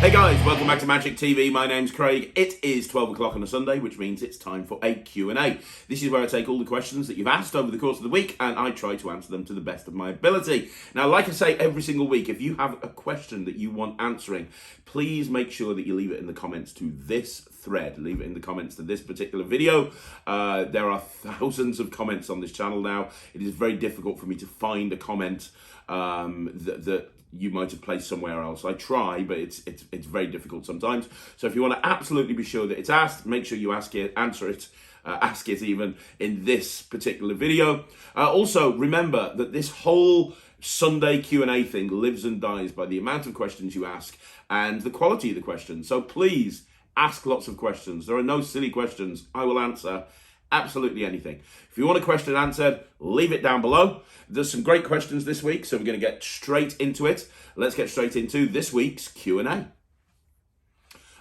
Hey guys, welcome back to Magic TV. My name's Craig. It is 12 o'clock on a Sunday, which means it's time for a Q&A. This is where I take all the questions that you've asked over the course of the week and I try to answer them to the best of my ability. Now, like I say every single week, if you have a question that you want answering, please make sure that you leave it in the comments to this thread. Leave it in the comments to this particular video. There are thousands of comments on this channel now. It is very difficult for me to find a comment that you might have placed somewhere else. I try, but it's very difficult sometimes. So if you want to absolutely be sure that it's asked, make sure you ask it, answer it, ask it even in this particular video. Also, remember that this whole Sunday Q&A thing lives and dies by the amount of questions you ask and the quality of the questions. So please ask lots of questions. There are no silly questions. I will answer absolutely anything. If you want a question answered, leave it down below. There's some great questions this week, so we're going to get straight into it. Let's get straight into this week's Q&A.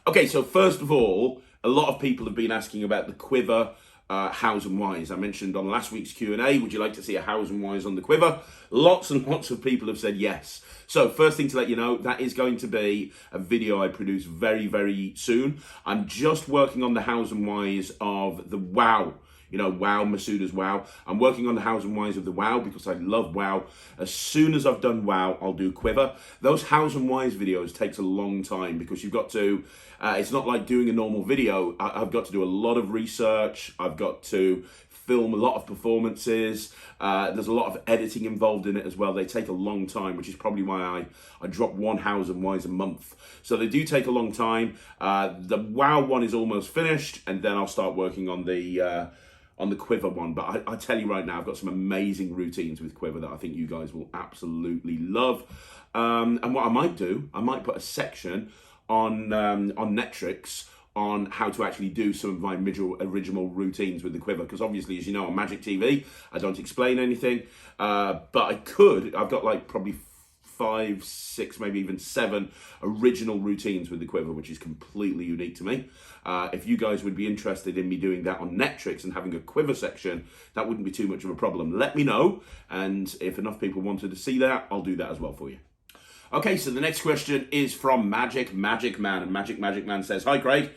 Okay, so first of all, a lot of people have been asking about the Quiver hows and whys. I mentioned on last week's Q&A, would you like to see a hows and whys on the Quiver? Lots and lots of people have said yes. So first thing to let you know, that is going to be a video I produce very, very soon. I'm just working on the hows and whys of the WoW. You know, WoW, Masuda's WoW. I'm working on the hows and whys of the WoW because I love WoW. As soon as I've done WoW, I'll do Quiver. Those hows and whys videos takes a long time because you've got to, it's not like doing a normal video. I've got to do a lot of research. I've got to film a lot of performances. There's a lot of editing involved in it as well. They take a long time, which is probably why I drop one hows and whys a month. So they do take a long time. The WoW one is almost finished, and then I'll start working on the Quiver one. But I tell you right now, I've got some amazing routines with Quiver that I think you guys will absolutely love. And what I might do, I might put a section on Netrix on how to actually do some of my original routines with the Quiver. Because obviously, as you know, on Magic TV, I don't explain anything. But I could, I've got like probably 5, 6, maybe even 7 original routines with the Quiver, which is completely unique to me. If you guys would be interested in me doing that on Netrix and having a Quiver section, that wouldn't be too much of a problem. Let me know, and if enough people wanted to see that, I'll do that as well for you. Okay, so the next question is from Magic Man, and Magic Man says, "Hi Craig,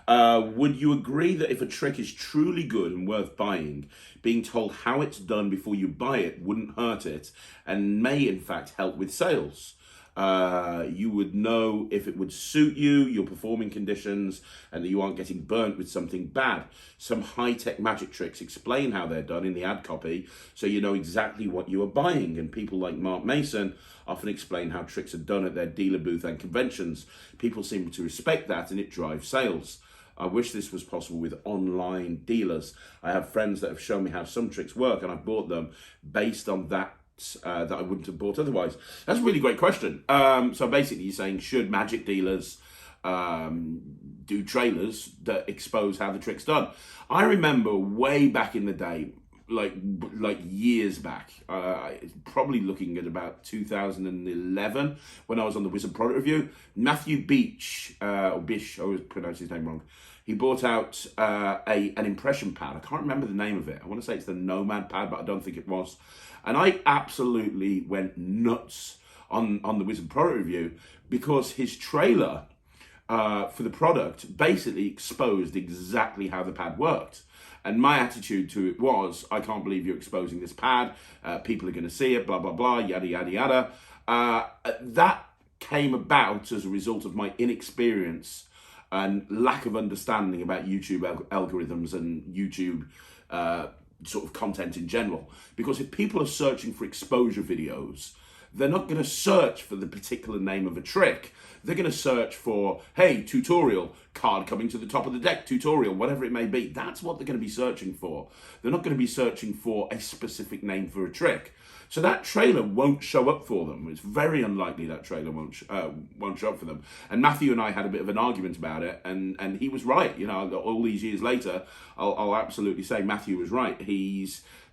would you agree that if a trick is truly good and worth buying, being told how it's done before you buy it wouldn't hurt it and may in fact help with sales? You would know if it would suit you, your performing conditions, and that you aren't getting burnt with something bad. Some high-tech magic tricks explain how they're done in the ad copy, so you know exactly what you are buying. And people like Mark Mason often explain how tricks are done at their dealer booth and conventions. People seem to respect that, and it drives sales. I wish this was possible with online dealers. I have friends that have shown me how some tricks work, and I've bought them based on that I wouldn't have bought otherwise." That's a really great question. So basically you're saying, should magic dealers do trailers that expose how the trick's done? I remember way back in the day, like years back, probably looking at about 2011 when I was on the Wizard Product Review. Matthew Beach, or Bish, I always pronounce his name wrong. He bought out an impression pad. I can't remember the name of it. I want to say it's the Nomad pad, but I don't think it was. And I absolutely went nuts on the Wizard Product Review because his trailer for the product basically exposed exactly how the pad worked. And my attitude to it was, I can't believe you're exposing this pad. People are going to see it, blah, blah, blah, yada, yada, yada. That came about as a result of my inexperience and lack of understanding about YouTube algorithms and YouTube sort of content in general. Because if people are searching for exposure videos, they're not going to search for the particular name of a trick. They're going to search for, hey, tutorial, card coming to the top of the deck, tutorial, whatever it may be. That's what they're going to be searching for. They're not going to be searching for a specific name for a trick. So that trailer won't show up for them. It's very unlikely that trailer won't show up for them. And Matthew and I had a bit of an argument about it, and he was right. You know, all these years later, I'll absolutely say Matthew was right.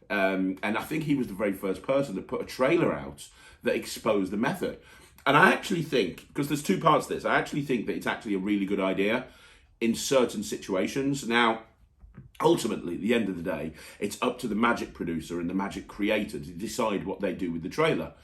And I think he was the very first person that put a trailer out that exposed the method. And I actually think, because there's two parts to this, I actually think that it's actually a really good idea in certain situations. Now, ultimately, at the end of the day, it's up to the magic producer and the magic creator to decide what they do with the trailer.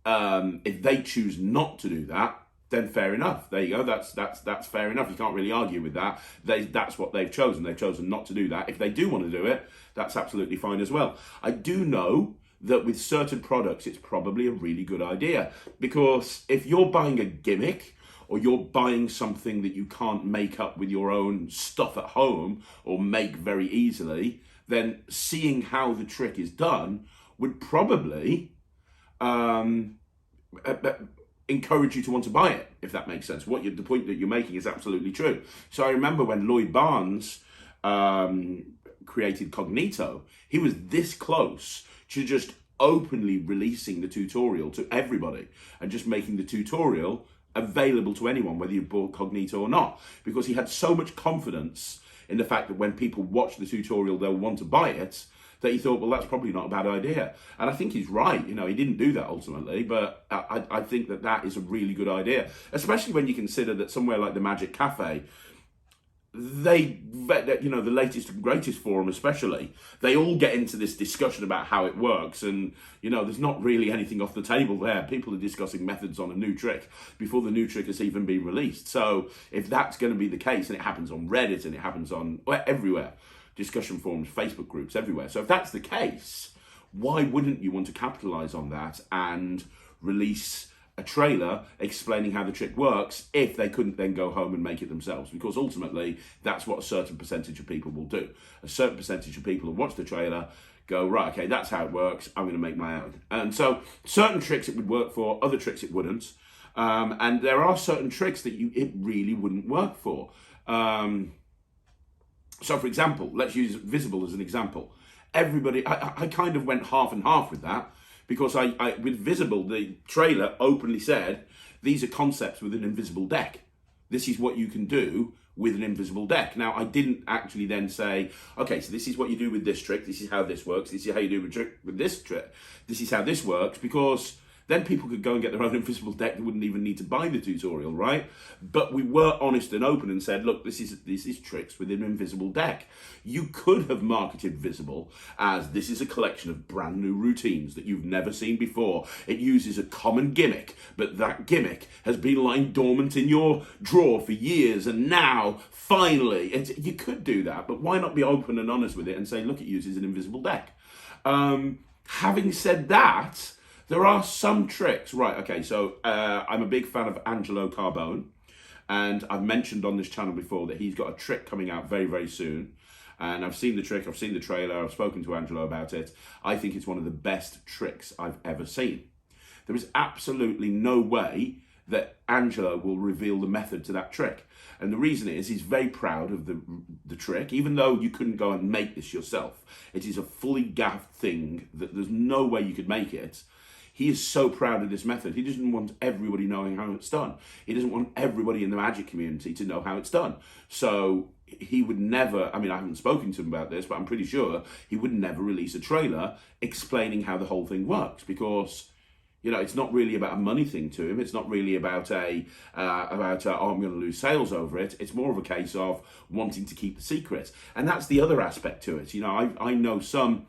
If they choose not to do that, then fair enough. There you go. That's fair enough. You can't really argue with that. That's what they've chosen. They've chosen not to do that. If they do want to do it, that's absolutely fine as well. I do know that with certain products, it's probably a really good idea, because if you're buying a gimmick, or you're buying something that you can't make up with your own stuff at home or make very easily, then seeing how the trick is done would probably encourage you to want to buy it, if that makes sense. The point that you're making is absolutely true. So I remember when Lloyd Barnes created Cognito, he was this close to just openly releasing the tutorial to everybody and just making the tutorial available to anyone, whether you bought Cognito or not, because he had so much confidence in the fact that when people watch the tutorial, they'll want to buy it, that he thought, well, that's probably not a bad idea. And I think he's right. You know, he didn't do that ultimately, but I think that is a really good idea, especially when you consider that somewhere like the Magic Cafe, the latest and greatest forum especially, they all get into this discussion about how it works, and there's not really anything off the table there. People are discussing methods on a new trick before the new trick has even been released. So if that's going to be the case, and it happens on Reddit and it happens on everywhere, discussion forums, Facebook groups, everywhere. So if that's the case, why wouldn't you want to capitalize on that and release a trailer explaining how the trick works if they couldn't then go home and make it themselves? Because ultimately, that's what a certain percentage of people will do. A certain percentage of people who watch the trailer go, right, okay, that's how it works, I'm going to make my own. And so certain tricks it would work for, other tricks it wouldn't. And there are certain tricks that it really wouldn't work for. So for example, let's use Visible as an example. Everybody, I kind of went half and half with that, because I with Visible, the trailer openly said, these are concepts with an invisible deck. This is what you can do with an invisible deck. Now, I didn't actually then say, okay, so this is what you do with this trick, this is how this works, this is how you do with this trick, this is how this works, because then people could go and get their own invisible deck. They wouldn't even need to buy the tutorial, right? But we were honest and open and said, look, this is tricks with an invisible deck. You could have marketed Visible as, this is a collection of brand new routines that you've never seen before. It uses a common gimmick, but that gimmick has been lying dormant in your drawer for years, and now, finally, you could do that, but why not be open and honest with it and say, look, it uses an invisible deck. Having said that, there are some tricks, right? Okay, so I'm a big fan of Angelo Carbone, and I've mentioned on this channel before that he's got a trick coming out very, very soon. And I've seen the trick, I've seen the trailer, I've spoken to Angelo about it. I think it's one of the best tricks I've ever seen. There is absolutely no way that Angelo will reveal the method to that trick. And the reason is he's very proud of the trick, even though you couldn't go and make this yourself. It is a fully gaffed thing that there's no way you could make it. He is so proud of this method. He doesn't want everybody knowing how it's done. He doesn't want everybody in the magic community to know how it's done. So he would never, I haven't spoken to him about this, but I'm pretty sure he would never release a trailer explaining how the whole thing works, because it's not really about a money thing to him. It's not really about I'm going to lose sales over it. It's more of a case of wanting to keep the secret. And that's the other aspect to it. I know some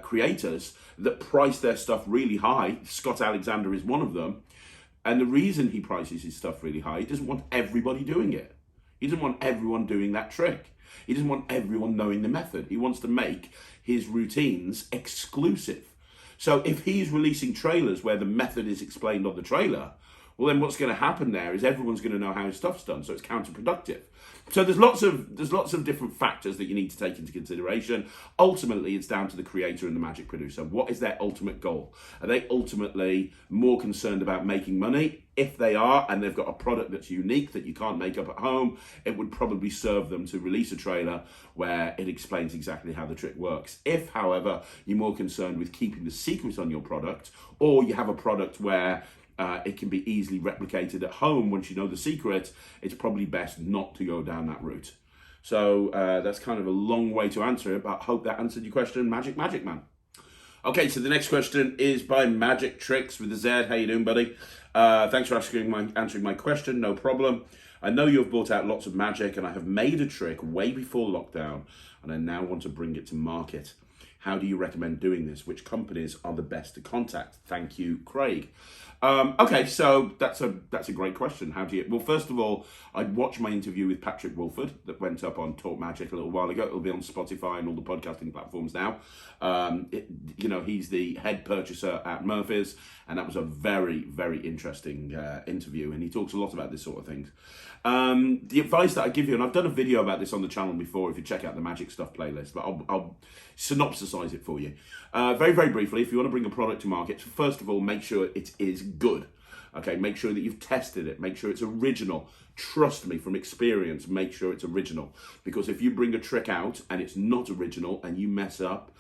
creators that price their stuff really high. Scott Alexander is one of them. And the reason he prices his stuff really high, he doesn't want everybody doing it. He doesn't want everyone doing that trick. He doesn't want everyone knowing the method. He wants to make his routines exclusive. So if he's releasing trailers where the method is explained on the trailer, well, then what's going to happen there is everyone's going to know how his stuff's done, so it's counterproductive. So there's lots of different factors that you need to take into consideration. Ultimately, it's down to the creator and the magic producer. What is their ultimate goal? Are they ultimately more concerned about making money? If they are, and they've got a product that's unique that you can't make up at home, it would probably serve them to release a trailer where it explains exactly how the trick works. If, however, you're more concerned with keeping the secret on your product, or you have a product where it can be easily replicated at home once you know the secret, it's probably best not to go down that route. So that's kind of a long way to answer it, but I hope that answered your question, Magic Man. Okay, so the next question is by Magic Tricks with a Z. How you doing, buddy? Thanks for answering my question, no problem. I know you've brought out lots of magic, and I have made a trick way before lockdown, and I now want to bring it to market. How do you recommend doing this? Which companies are the best to contact? Thank you, Craig. Okay, so that's a great question. How do you? Well, first of all, I'd watch my interview with Patrick Wolford that went up on Talk Magic a little while ago. It'll be on Spotify and all the podcasting platforms now. He's the head purchaser at Murphy's, and that was a very, very interesting interview, and he talks a lot about this sort of things. The advice that I give you, and I've done a video about this on the channel before if you check out the Magic Stuff playlist, but I'll synopsisize it for you. Very, very briefly, if you want to bring a product to market, first of all, make sure it is good. Okay, make sure that you've tested it, make sure it's original. Trust me, from experience, make sure it's original. Because if you bring a trick out and it's not original and you mess up,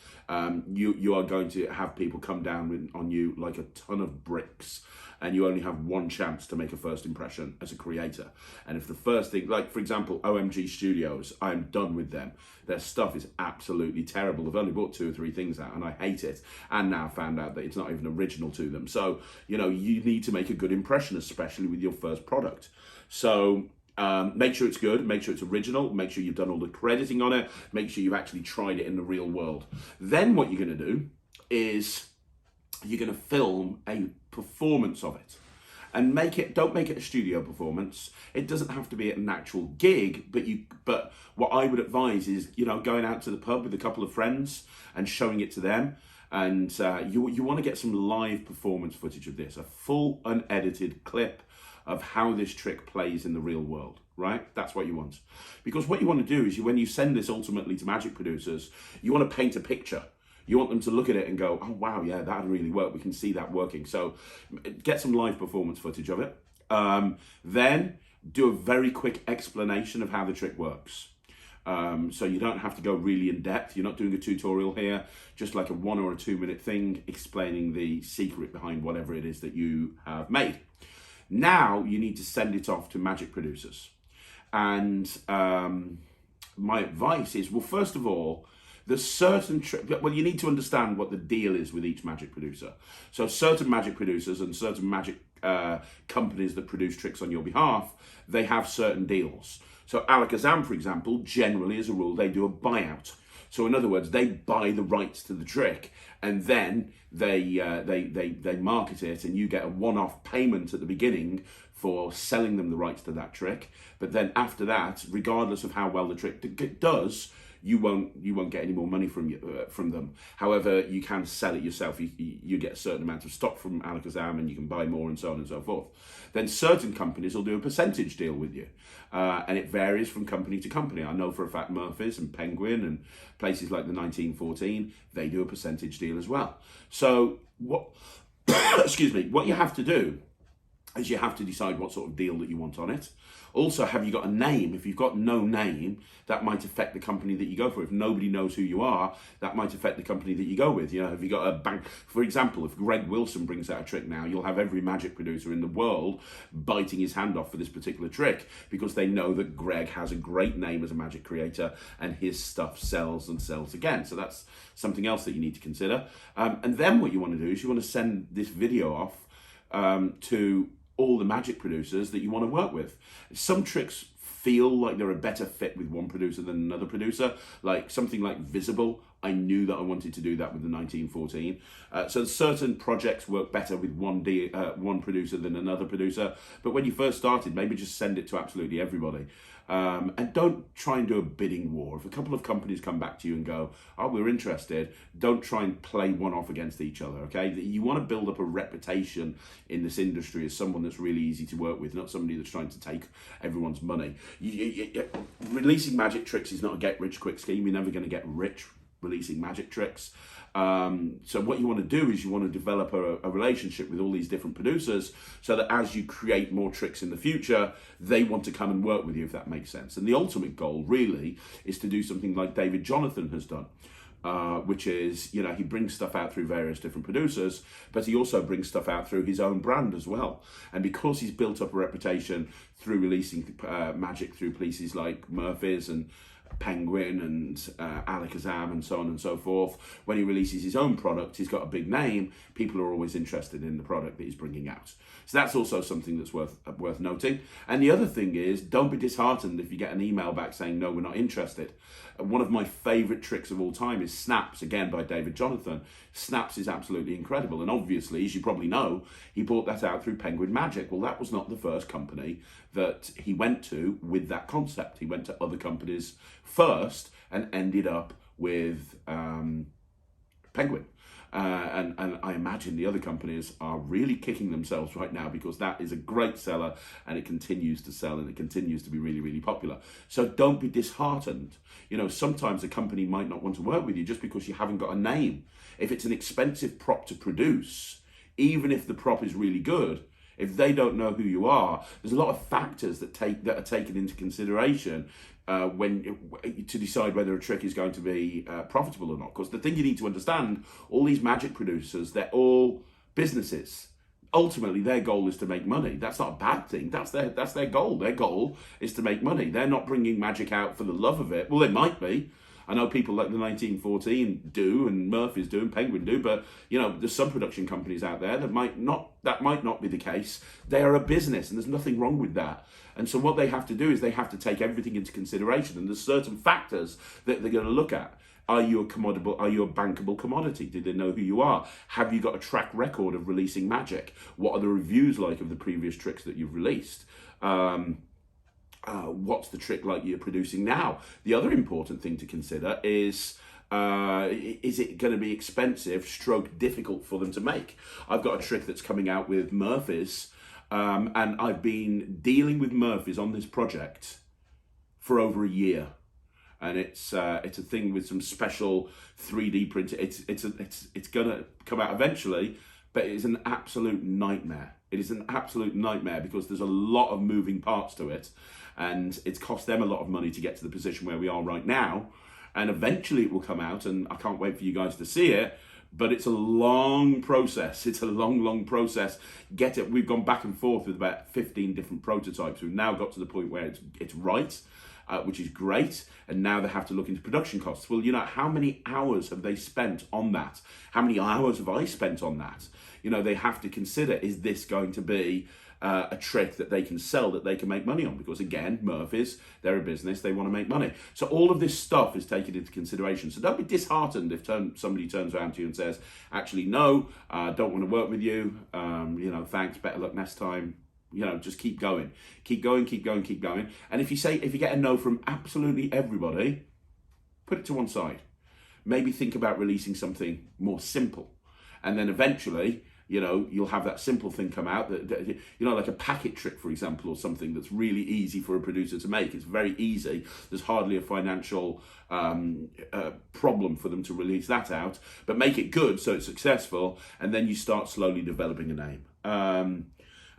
you are going to have people come down on you like a ton of bricks. And you only have one chance to make a first impression as a creator. And if the first thing, like for example, OMG Studios, I'm done with them. Their stuff is absolutely terrible. They've only bought 2 or 3 things out and I hate it. And now found out that it's not even original to them. So, you need to make a good impression, especially with your first product. So make sure it's good, make sure it's original, make sure you've done all the crediting on it, make sure you've actually tried it in the real world. Then what you're gonna do is you're going to film a performance of it and don't make it a studio performance. It doesn't have to be an actual gig, but what I would advise is, going out to the pub with a couple of friends and showing it to them. And you want to get some live performance footage of this, a full unedited clip of how this trick plays in the real world, right? That's what you want. Because what you want to do is when you send this ultimately to magic producers, you want to paint a picture. You want them to look at it and go, oh, wow, yeah, that really worked. We can see that working. So get some live performance footage of it. Then do a very quick explanation of how the trick works. So you don't have to go really in depth. You're not doing a tutorial here, just like a 1 or 2 minute thing explaining the secret behind whatever it is that you have made. Now you need to send it off to magic producers. And my advice is, well, first of all, there's certain you need to understand what the deal is with each magic producer. So certain magic producers and certain magic companies that produce tricks on your behalf, they have certain deals. So Alakazam, for example, generally as a rule, they do a buyout. So in other words, they buy the rights to the trick and then they market it, and you get a one-off payment at the beginning for selling them the rights to that trick. But then after that, regardless of how well the trick does, you won't get any more money from them. However, you can sell it yourself. You get a certain amount of stock from Alakazam, and you can buy more, and so on and so forth. Then certain companies will do a percentage deal with you, and it varies from company to company. I know for a fact Murphy's and Penguin and places like the 1914, they do a percentage deal as well. So what what you have to do is you have to decide what sort of deal that you want on it. Also, have you got a name? If you've got no name, that might affect the company that you go for. If nobody knows who you are, that might affect the company that you go with. Have you got a bank? For example, if Greg Wilson brings out a trick now, you'll have every magic producer in the world biting his hand off for this particular trick because they know that Greg has a great name as a magic creator and his stuff sells and sells again. So that's something else that you need to consider. And then what you want to do is you want to send this video off to all the magic producers that you want to work with. Some tricks feel like they're a better fit with one producer than another producer, like something like Visible. I knew that I wanted to do that with the 1914. So certain projects work better with one producer than another producer. But when you first started, maybe just send it to absolutely everybody. And don't try and do a bidding war. If a couple of companies come back to you and go, oh, we're interested, don't try and play one off against each other, okay? You want to build up a reputation in this industry as someone that's really easy to work with, not somebody that's trying to take everyone's money. Releasing magic tricks is not a get-rich-quick scheme. You're never going to get rich releasing magic tricks. So what you want to do is you want to develop a relationship with all these different producers so that as you create more tricks in the future, they want to come and work with you, if that makes sense. And the ultimate goal really is to do something like David Jonathan has done, which is, he brings stuff out through various different producers, but he also brings stuff out through his own brand as well. And because he's built up a reputation through releasing magic through places like Murphy's and Penguin and Alakazam and so on and so forth. When he releases his own product, he's got a big name. People are always interested in the product that he's bringing out. So that's also something that's worth noting. And the other thing is, don't be disheartened if you get an email back saying, no, we're not interested. One of my favourite tricks of all time is Snaps, again by David Jonathan. Snaps is absolutely incredible. And obviously, as you probably know, he brought that out through Penguin Magic. Well, that was not the first company that he went to with that concept. He went to other companies first and ended up with Penguin. And I imagine the other companies are really kicking themselves right now, because that is a great seller and it continues to sell and it continues to be really, really popular. So don't be disheartened. You know, sometimes a company might not want to work with you just because you haven't got a name. If it's an expensive prop to produce, even if the prop is really good, if they don't know who you are, there's a lot of factors that are taken into consideration to decide whether a trick is going to be profitable or not. Because the thing you need to understand, all these magic producers, they're all businesses. Ultimately, their goal is to make money. That's not a bad thing. That's their goal. Their goal is to make money. They're not bringing magic out for the love of it. Well, they might be. I know people like the 1914 do, and Murphy's do, and Penguin do, but you know, there's some production companies out there that might not be the case. They are a business, and there's nothing wrong with that. And so what they have to do is they have to take everything into consideration, and there's certain factors that they're going to look at. Are you a bankable commodity? Do they know who you are? Have you got a track record of releasing magic? What are the reviews like of the previous tricks that you've released? What's the trick like you're producing now? The other important thing to consider is it going to be expensive / difficult for them to make? I've got a trick that's coming out with Murphy's, and I've been dealing with Murphy's on this project for over a year. And it's a thing with some special 3D printing. It's gonna come out eventually, but it is an absolute nightmare. It is an absolute nightmare because there's a lot of moving parts to it, and it's cost them a lot of money to get to the position where we are right now. And eventually it will come out, and I can't wait for you guys to see it. But it's a long process. It's a long process. We've gone back and forth with about 15 different prototypes. We've now got to the point where it's right. Which is great, and now they have to look into production costs. Well, you know, how many hours have they spent on that? How many hours have I spent on that? You know, they have to consider, is this going to be a trick that they can sell, that they can make money on? Because again, Murphy's, they're a business, they want to make money. So all of this stuff is taken into consideration. So don't be disheartened if somebody turns around to you and says, actually, no, don't want to work with you. You know, thanks, better luck next time. You know, just keep going. And if you get a no from absolutely everybody, put it to one side. Maybe think about releasing something more simple. And then eventually, you know, you'll have that simple thing come out that you know, like a packet trick, for example, or something that's really easy for a producer to make. It's very easy. There's hardly a financial problem for them to release that out, but make it good so it's successful, and then you start slowly developing a name.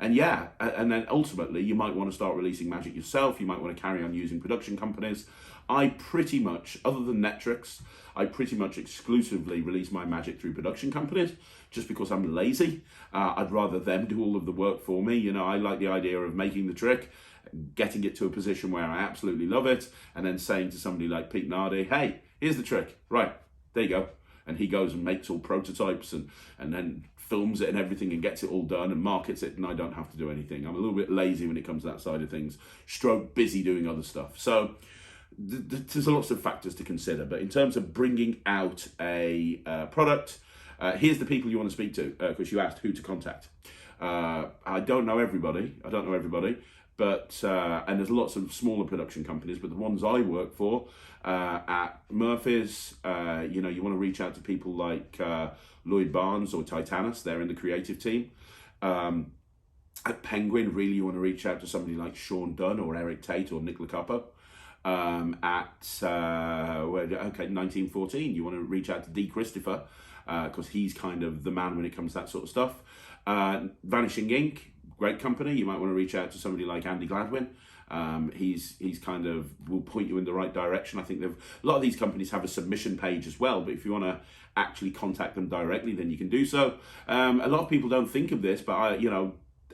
And yeah, and then ultimately you might want to start releasing magic yourself. You might want to carry on using production companies. I pretty much, other than Netrix, I pretty much exclusively release my magic through production companies, just because I'm lazy. I'd rather them do all of the work for me. You know, I like the idea of making the trick, getting it to a position where I absolutely love it, and then saying to somebody like Pete Nardi, hey, here's the trick. Right, there you go. And he goes and makes all prototypes and then films it and everything and gets it all done and markets it, and I don't have to do anything. I'm a little bit lazy when it comes to that side of things, / busy doing other stuff. So there's lots of factors to consider. But in terms of bringing out a product, here's the people you want to speak to, because you asked who to contact. I don't know everybody, but and there's lots of smaller production companies, but the ones I work for at Murphy's, you know, you want to reach out to people like Lloyd Barnes or Titanus. They're in the creative team. At Penguin, really, you want to reach out to somebody like Sean Dunn or Eric Tate or Nick LaCappo. At 1914, you want to reach out to D. Christopher, because he's kind of the man when it comes to that sort of stuff. Vanishing Ink, great company. You might want to reach out to somebody like Andy Gladwin. He's kind of will point you in the right direction. I think a lot of these companies have a submission page as well, but if you want to actually contact them directly, then you can do so. A lot of people don't think of this, but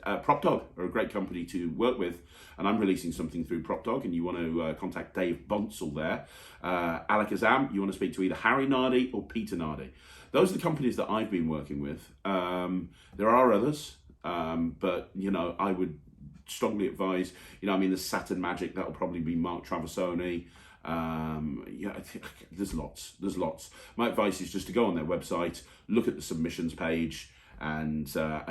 PropDog are a great company to work with, and I'm releasing something through PropDog, and you want to contact Dave Bonsall there. Alakazam, you want to speak to either Harry Nardi or Peter Nardi. Those are the companies that I've been working with. There are others, but I would strongly advise. The Saturn Magic, that'll probably be Mark Traversoni. There's lots. My advice is just to go on their website, look at the submissions page, and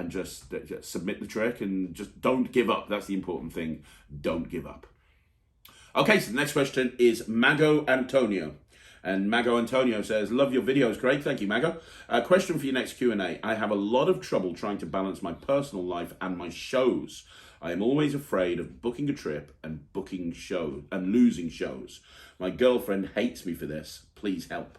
just submit the trick, and just don't give up. That's the important thing. Don't give up. Okay, so the next question is Mago Antonio. And Mago Antonio says, love your videos. Great, thank you, Mago. Question for your next Q&A. I have a lot of trouble trying to balance my personal life and my shows. I am always afraid of booking a trip and booking shows and losing shows. My girlfriend hates me for this. Please help.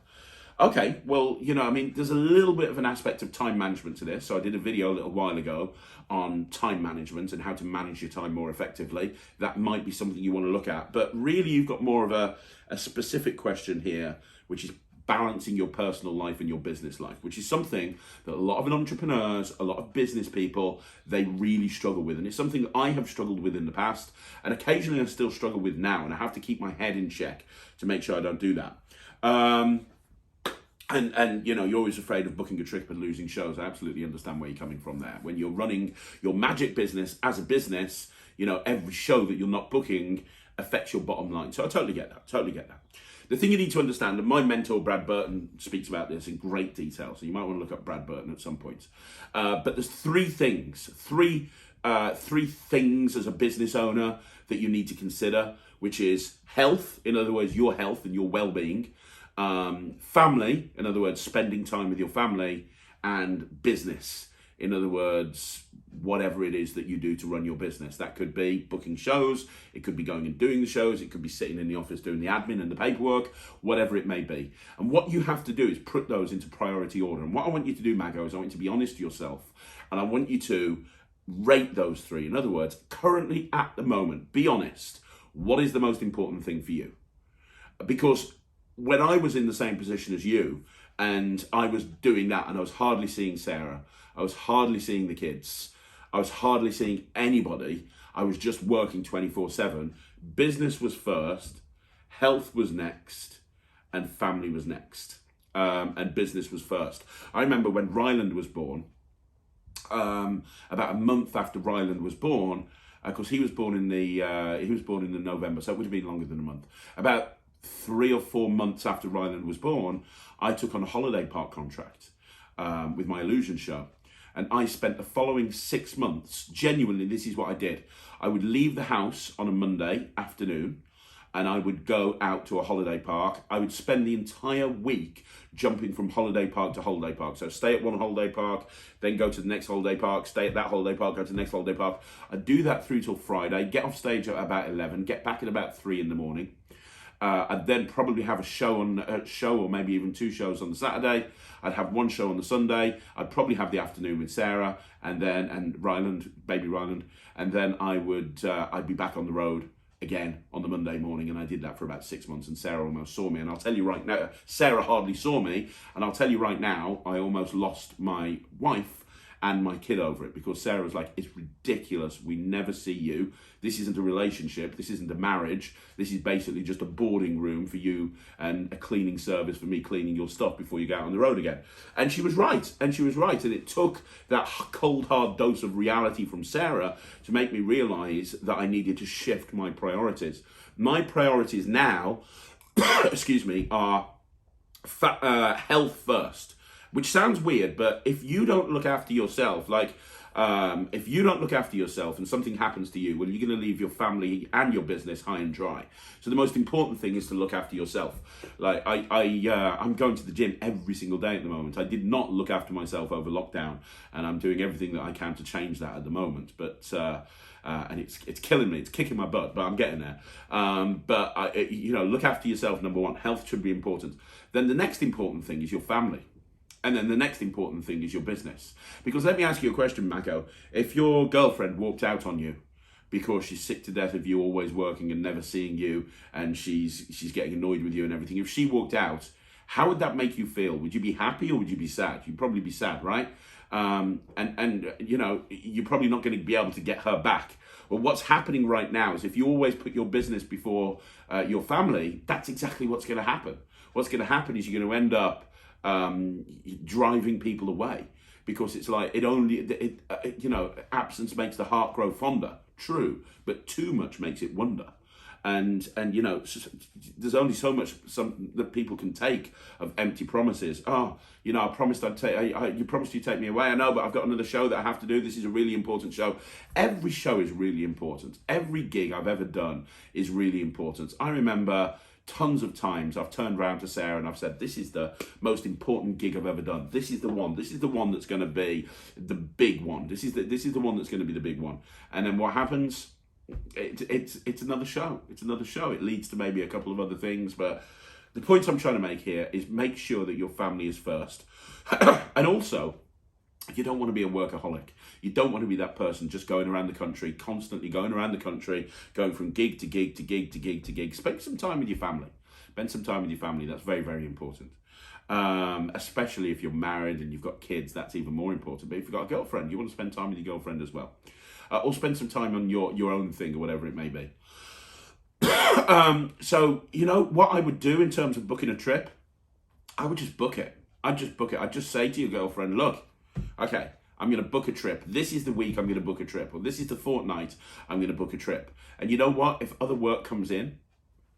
Okay, well, there's a little bit of an aspect of time management to this. So I did a video a little while ago on time management and how to manage your time more effectively. That might be something you want to look at. But really, you've got more of a specific question here, which is balancing your personal life and your business life, which is something that a lot of entrepreneurs, a lot of business people, they really struggle with. And it's something I have struggled with in the past, and occasionally I still struggle with now, and I have to keep my head in check to make sure I don't do that. And you're always afraid of booking a trip and losing shows. I absolutely understand where you're coming from there. When you're running your magic business as a business, every show that you're not booking affects your bottom line. So I totally get that. The thing you need to understand, and my mentor, Brad Burton, speaks about this in great detail, so you might want to look up Brad Burton at some point. But there's three things as a business owner that you need to consider, which is health, in other words, your health and your well-being, family, in other words, spending time with your family, and business, in other words, whatever it is that you do to run your business. That could be booking shows, it could be going and doing the shows, it could be sitting in the office doing the admin and the paperwork, whatever it may be. And what you have to do is put those into priority order. And what I want you to do, Mago, is I want you to be honest to yourself, and I want you to rate those three. In other words, currently at the moment, be honest. What is the most important thing for you? Because when I was in the same position as you, and I was doing that, and I was hardly seeing Sarah, I was hardly seeing the kids, I was hardly seeing anybody, I was just working 24/7. Business was first, health was next, and family was next. And business was first. I remember when Ryland was born, about a month after Ryland was born, because he was born in the November, so it would have been longer than a month. About 3 or 4 months after Ryland was born, I took on a holiday park contract with my Illusion show. And I spent the following 6 months, genuinely, this is what I did. I would leave the house on a Monday afternoon, and I would go out to a holiday park. I would spend the entire week jumping from holiday park to holiday park. So stay at one holiday park, then go to the next holiday park, stay at that holiday park, go to the next holiday park. I'd do that through till Friday, get off stage at about 11, get back at about 3 in the morning. I'd then probably have a show or maybe even 2 shows on the Saturday. I'd have 1 show on the Sunday. I'd probably have the afternoon with Sarah and Ryland, baby Ryland, and then I'd be back on the road again on the Monday morning, and I did that for about 6 months, and Sarah almost saw me. And I'll tell you right now, Sarah hardly saw me, and I'll tell you right now, I almost lost my wife and my kid over it, because Sarah was like, it's ridiculous, we never see you, this isn't a relationship, this isn't a marriage, this is basically just a boarding room for you and a cleaning service for me cleaning your stuff before you go out on the road again. And she was right, and it took that cold hard dose of reality from Sarah to make me realise that I needed to shift my priorities. My priorities now excuse me, are health first. Which sounds weird, but if you don't look after yourself, if you don't look after yourself and something happens to you, well, you're going to leave your family and your business high and dry. So the most important thing is to look after yourself. I'm going to the gym every single day at the moment. I did not look after myself over lockdown, and I'm doing everything that I can to change that at the moment. But and it's killing me. It's kicking my butt, but I'm getting there. Look after yourself. Number one, health should be important. Then the next important thing is your family. And then the next important thing is your business. Because let me ask you a question, Mako. If your girlfriend walked out on you because she's sick to death of you always working and never seeing you, and she's getting annoyed with you and everything, if she walked out, how would that make you feel? Would you be happy or would you be sad? You'd probably be sad, right? And you know, you're probably not going to be able to get her back. Well, what's happening right now is if you always put your business before your family, that's exactly what's going to happen. What's going to happen is you're going to end up driving people away, because it's like you know, absence makes the heart grow fonder. True, but too much makes it wonder. And you know, there's only so much that people can take of empty promises. Oh, you know, I promised I'd take. You promised you'd take me away. I know, but I've got another show that I have to do. This is a really important show. Every show is really important. Every gig I've ever done is really important. I remember tons of times I've turned around to Sarah and I've said, this is the most important gig I've ever done. This is the one. This is the one that's going to be the big one. This is the one that's going to be the big one. And then what happens? It's another show. It's another show. It leads to maybe a couple of other things, but the point I'm trying to make here is make sure that your family is first. And also, you don't want to be a workaholic. You don't want to be that person just going around the country, constantly going around the country, going from gig to gig to gig to gig to gig. Spend some time with your family. Spend some time with your family. That's very, very important. Especially if you're married and you've got kids, that's even more important. But if you've got a girlfriend, you want to spend time with your girlfriend as well. Or spend some time on your own thing or whatever it may be. So, you know, what I would do in terms of booking a trip, I would just book it. I'd just say to your girlfriend, look, okay, I'm going to book a trip. This is the week I'm going to book a trip. Or this is the fortnight I'm going to book a trip. And you know what? If other work comes in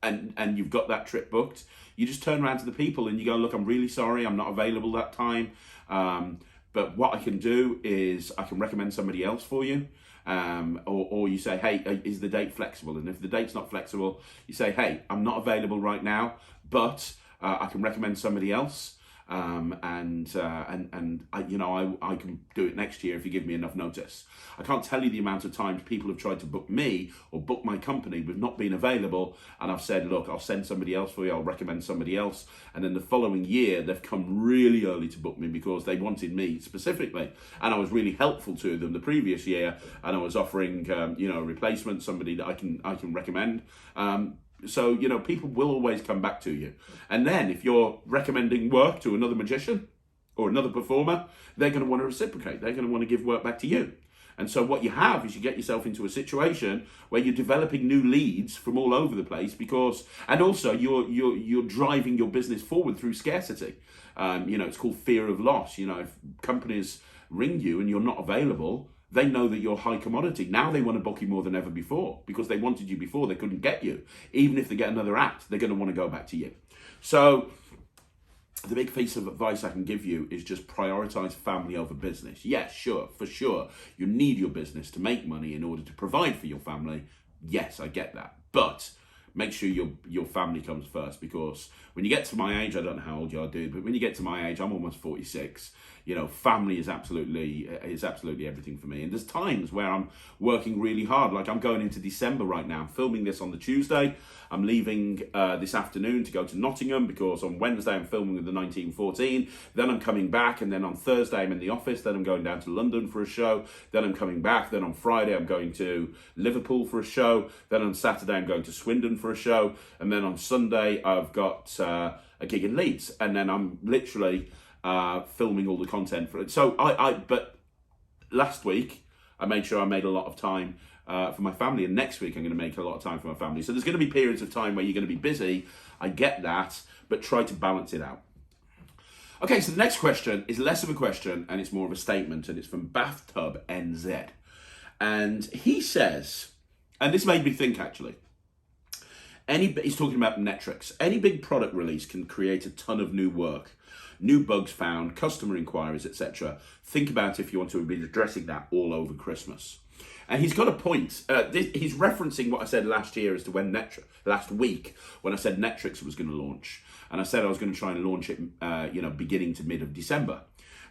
and you've got that trip booked, you just turn around to the people and you go, look, I'm really sorry, I'm not available that time. But what I can do is I can recommend somebody else for you. Or you say, hey, is the date flexible? And if the date's not flexible, you say, hey, I'm not available right now, but I can recommend somebody else. And I, you know, I can do it next year if you give me enough notice. I can't tell you the amount of times people have tried to book me or book my company with not being available, and I've said, look, I'll send somebody else for you, I'll recommend somebody else, and then the following year they've come really early to book me because they wanted me specifically, and I was really helpful to them the previous year, and I was offering you know, a replacement, somebody that I can recommend. So, you know, people will always come back to you. And then if you're recommending work to another magician or another performer, they're going to want to reciprocate. They're going to want to give work back to you. And so what you have is you get yourself into a situation where you're developing new leads from all over the place, because, and also you're driving your business forward through scarcity. You know, it's called fear of loss. You know, if companies ring you and you're not available, they know that you're high commodity. Now they want to book you more than ever before, because they wanted you before, they couldn't get you. Even if they get another act, they're going to want to go back to you. So the big piece of advice I can give you is just prioritize family over business. Yes, sure, for sure, you need your business to make money in order to provide for your family. Yes, I get that. But make sure your family comes first, because when you get to my age, I don't know how old you are, dude, but when you get to my age, I'm almost 46. You know, family is absolutely everything for me. And there's times where I'm working really hard. Like I'm going into December right now. I'm filming this on the Tuesday. I'm leaving this afternoon to go to Nottingham, because on Wednesday I'm filming with the 1914. Then I'm coming back, and then on Thursday I'm in the office. Then I'm going down to London for a show. Then I'm coming back. Then on Friday I'm going to Liverpool for a show. Then on Saturday I'm going to Swindon for a show. And then on Sunday I've got a gig in Leeds. And then I'm literally filming all the content for it. So but last week I made sure I made a lot of time for my family, and next week I'm going to make a lot of time for my family. So there's going to be periods of time where you're going to be busy. I get that, but try to balance it out. Okay, so the next question is less of a question and it's more of a statement, and it's from Bathtub NZ. And he says, and this made me think actually, he's talking about Netrix. Any big product release can create a ton of new work. New bugs found, customer inquiries, etc. Think about if you want to be addressing that all over Christmas. And he's got a point. He's referencing what I said last year as to when last week, when I said Netrix was going to launch. And I said I was going to try and launch it, you know, beginning to mid of December.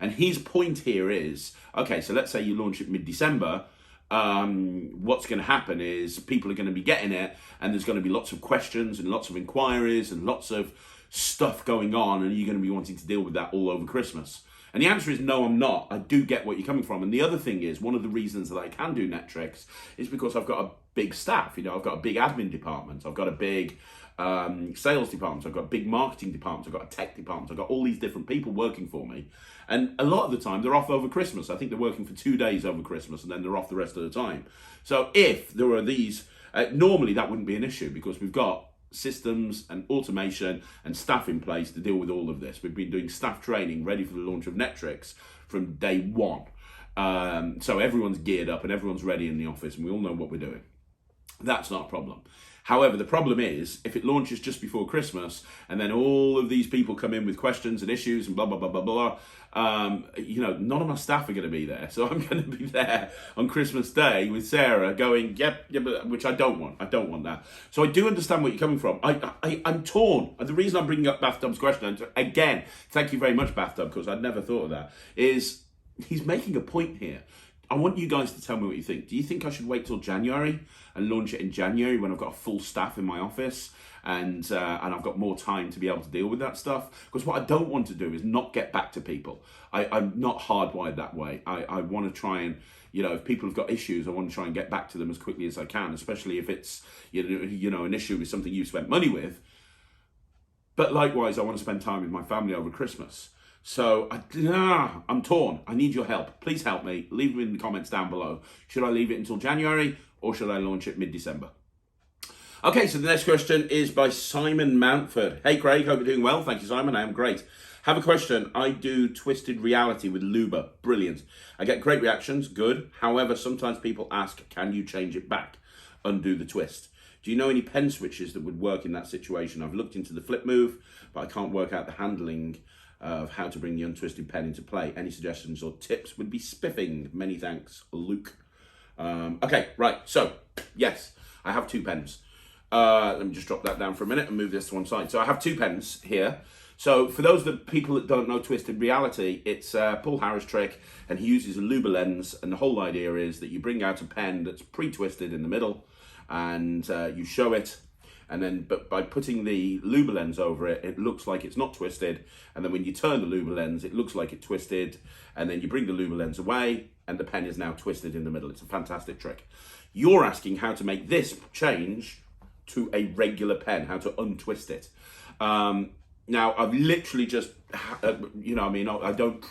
And his point here is, okay, so let's say you launch it mid-December. What's going to happen is people are going to be getting it, and there's going to be lots of questions and lots of inquiries and lots of stuff going on, and you're going to be wanting to deal with that all over Christmas. And the answer is no, I'm not. I do get what you're coming from. And the other thing is, one of the reasons that I can do Netrix is because I've got a big staff. You know, I've got a big admin department. I've got a big sales departments, I've got big marketing departments, I've got a tech department, I've got all these different people working for me. And a lot of the time they're off over Christmas. I think they're working for 2 days over Christmas and then they're off the rest of the time. So if there were these, normally that wouldn't be an issue because we've got systems and automation and staff in place to deal with all of this. We've been doing staff training ready for the launch of Netrix from day one. So everyone's geared up and everyone's ready in the office and we all know what we're doing. That's not a problem. However, the problem is if it launches just before Christmas and then all of these people come in with questions and issues and blah, blah, blah, blah, blah, none of my staff are going to be there. So I'm going to be there on Christmas Day with Sarah going, yep, which I don't want. I don't want that. So I do understand where you're coming from. I'm torn. And the reason I'm bringing up Bathtub's question, and again, thank you very much, Bathtub, because I'd never thought of that, is he's making a point here. I want you guys to tell me what you think. Do you think I should wait till January and launch it in January when I've got a full staff in my office and I've got more time to be able to deal with that stuff? Because what I don't want to do is not get back to people. I'm not hardwired that way. I want to try and, if people have got issues, I want to try and get back to them as quickly as I can, especially if it's, an issue with something you've spent money with. But likewise, I want to spend time with my family over Christmas. So I'm torn. I need your help. Please help me. Leave them in the comments down below. Should I leave it until January or should I launch it mid-December? Okay, so the next question is by Simon Mountford. Hey Craig, hope you're doing well. Thank you, Simon. I am great. Have a question. I do twisted reality with Luba. Brilliant. I get great reactions. Good. However, sometimes people ask, can you change it back? Undo the twist. Do you know any pen switches that would work in that situation? I've looked into the flip move, but I can't work out the handling of how to bring the untwisted pen into play. Any suggestions or tips would be spiffing. Many thanks, Luke. Okay, right. So, yes, I have 2 pens. Let me just drop that down for a minute and move this to one side. So I have 2 pens here. So for those of the people that don't know Twisted Reality, it's Paul Harris trick, and he uses a Luba lens. And the whole idea is that you bring out a pen that's pre-twisted in the middle, and you show it. And then, but by putting the Luba lens over it, it looks like it's not twisted. And then when you turn the Luba lens, it looks like it twisted. And then you bring the Luba lens away, and the pen is now twisted in the middle. It's a fantastic trick. You're asking how to make this change to a regular pen, how to untwist it. Now, I've literally just, I don't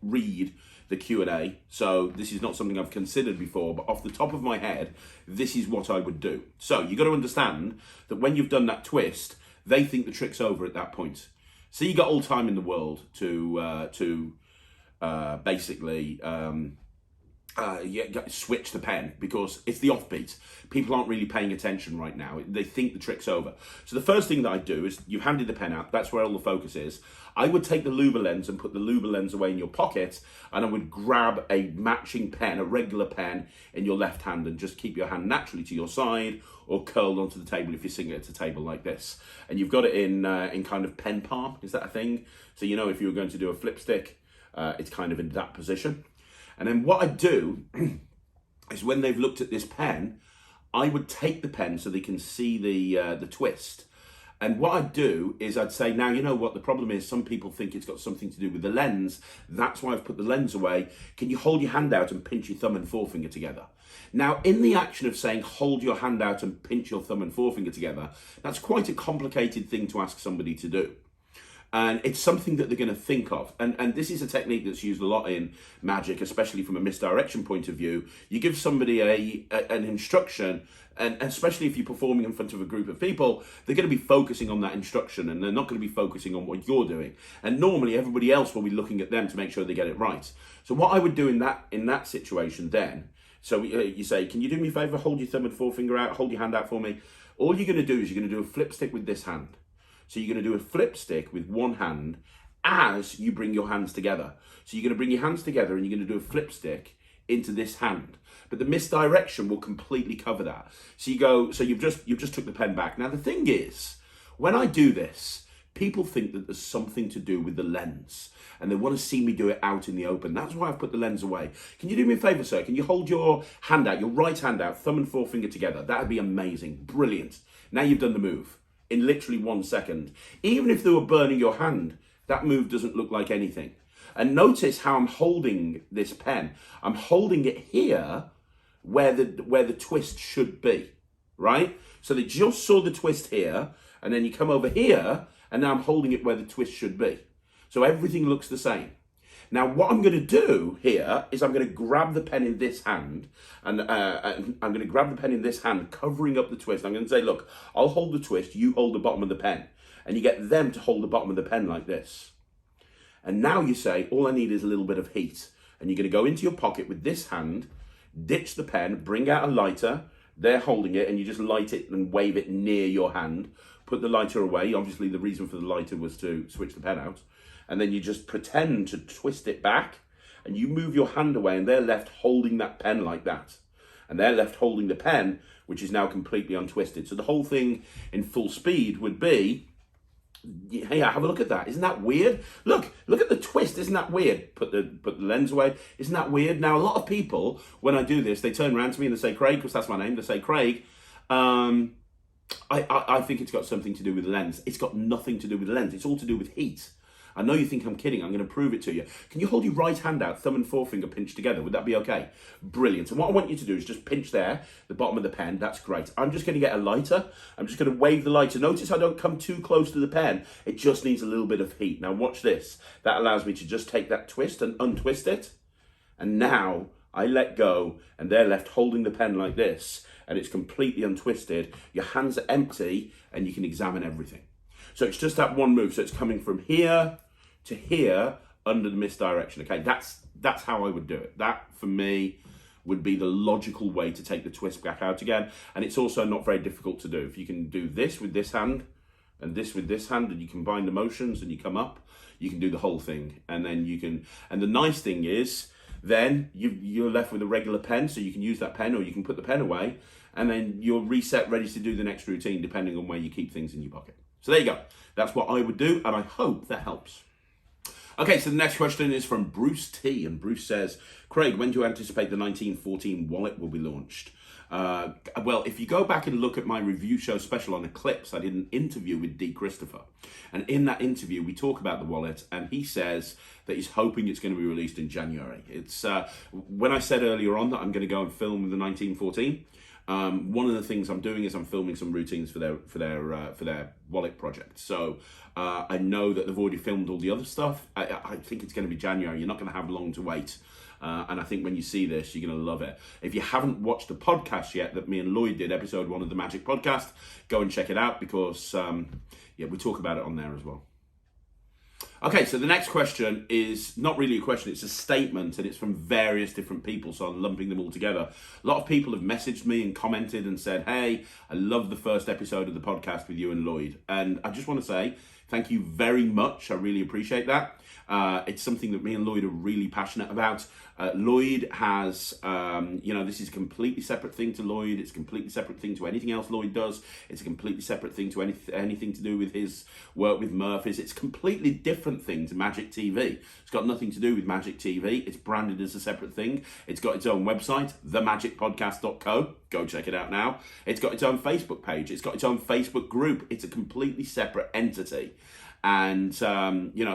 read the Q&A, so this is not something I've considered before, but off the top of my head, this is what I would do. So you got to understand that when you've done that twist, they think the trick's over at that point. So you got all time in the world to basically switch the pen, because it's the offbeat. People aren't really paying attention right now. They think the trick's over. So the first thing that I do is, you've handed the pen out, that's where all the focus is. I would take the Luba lens and put the Luba lens away in your pocket, and I would grab a matching pen, a regular pen, in your left hand, and just keep your hand naturally to your side or curled onto the table if you're sitting at a table like this. And you've got it in kind of pen palm. Is that a thing? So if you were going to do a flip stick, it's kind of in that position. And then what I do is, when they've looked at this pen, I would take the pen so they can see the twist. And what I'd do is I'd say, now, you know what the problem is? Some people think it's got something to do with the lens. That's why I've put the lens away. Can you hold your hand out and pinch your thumb and forefinger together? Now, in the action of saying hold your hand out and pinch your thumb and forefinger together, that's quite a complicated thing to ask somebody to do. And it's something that they're going to think of. And this is a technique that's used a lot in magic, especially from a misdirection point of view. You give somebody an instruction, and especially if you're performing in front of a group of people, they're going to be focusing on that instruction, and they're not going to be focusing on what you're doing. And normally everybody else will be looking at them to make sure they get it right. So what I would do in that situation then, so you say, can you do me a favor, hold your thumb and forefinger out, hold your hand out for me. All you're going to do is you're going to do a flip stick with this hand. So you're going to do a flip stick with one hand as you bring your hands together. So you're going to bring your hands together and you're going to do a flip stick into this hand. But the misdirection will completely cover that. So you've just took the pen back. Now the thing is, when I do this, people think that there's something to do with the lens, and they want to see me do it out in the open. That's why I've put the lens away. Can you do me a favor, sir? Can you hold your hand out, your right hand out, thumb and forefinger together? That'd be amazing. Brilliant. Now you've done the move in literally 1 second. Even if they were burning your hand, that move doesn't look like anything. And notice how I'm holding this pen. I'm holding it here where the twist should be, right? So they just saw the twist here, And then you come over here, and now I'm holding it where the twist should be. So everything looks the same. Now, what I'm going to do here is I'm going to grab the pen in this hand, and I'm going to grab the pen in this hand, covering up the twist. I'm going to say, look, I'll hold the twist, you hold the bottom of the pen. And you get them to hold the bottom of the pen like this. And now you say, all I need is a little bit of heat. And you're going to go into your pocket with this hand, ditch the pen, bring out a lighter. They're holding it, and you just light it and wave it near your hand. Put the lighter away. Obviously, the reason for the lighter was to switch the pen out. And then you just pretend to twist it back, and you move your hand away, and they're left holding that pen like that. And they're left holding the pen, which is now completely untwisted. So the whole thing in full speed would be, hey, have a look at that. Isn't that weird? Look at the twist. Isn't that weird? Put the lens away. Isn't that weird? Now, a lot of people, when I do this, they turn around to me and they say, Craig, because that's my name, they say, Craig, I think it's got something to do with the lens. It's got nothing to do with the lens. It's all to do with heat. I know you think I'm kidding. I'm going to prove it to you. Can you hold your right hand out, thumb and forefinger pinched together? Would that be okay? Brilliant. And what I want you to do is just pinch there, the bottom of the pen. That's great. I'm just going to get a lighter. I'm just going to wave the lighter. Notice I don't come too close to the pen. It just needs a little bit of heat. Now watch this. That allows me to just take that twist and untwist it. And now I let go, and they're left holding the pen like this, and it's completely untwisted. Your hands are empty, and you can examine everything. So it's just that one move. So it's coming from here to here under the misdirection. Okay, that's how I would do it. That, for me, would be the logical way to take the twist back out again. And it's also not very difficult to do. If you can do this with this hand and this with this hand, and you combine the motions and you come up, you can do the whole thing. And then you can, and the nice thing is, then you're left with a regular pen, so you can use that pen, or you can put the pen away, and then you're reset, ready to do the next routine, depending on where you keep things in your pocket. So there you go. That's what I would do, and I hope that helps. Okay, so the next question is from Bruce T, and Bruce says, Craig, when do you anticipate the 1914 wallet will be launched? Well, if you go back and look at my review show special on Eclipse, I did an interview with D. Christopher. And in that interview, we talk about the wallet, and he says that he's hoping it's going to be released in January. It's when I said earlier on that I'm going to go and film with the 1914, one of the things I'm doing is I'm filming some routines for their wallet project. So I know that they've already filmed all the other stuff. I think it's going to be January. You're not going to have long to wait. And I think when you see this, you're going to love it. If you haven't watched the podcast yet that me and Lloyd did, episode 1 of the Magic Podcast, go and check it out, because we talk about it on there as well. Okay, so the next question is not really a question, it's a statement, and it's from various different people, so I'm lumping them all together. A lot of people have messaged me and commented and said, hey, I love the first episode of the podcast with you and Lloyd. And I just want to say thank you very much. I really appreciate that. It's something that me and Lloyd are really passionate about. Lloyd has, this is a completely separate thing to Lloyd. It's a completely separate thing to anything else Lloyd does. It's a completely separate thing to anything to do with his work with Murphys. It's a completely different thing to Magic TV. It's got nothing to do with Magic TV. It's branded as a separate thing. It's got its own website, themagicpodcast.co. Go check it out now. It's got its own Facebook page. It's got its own Facebook group. It's a completely separate entity. And,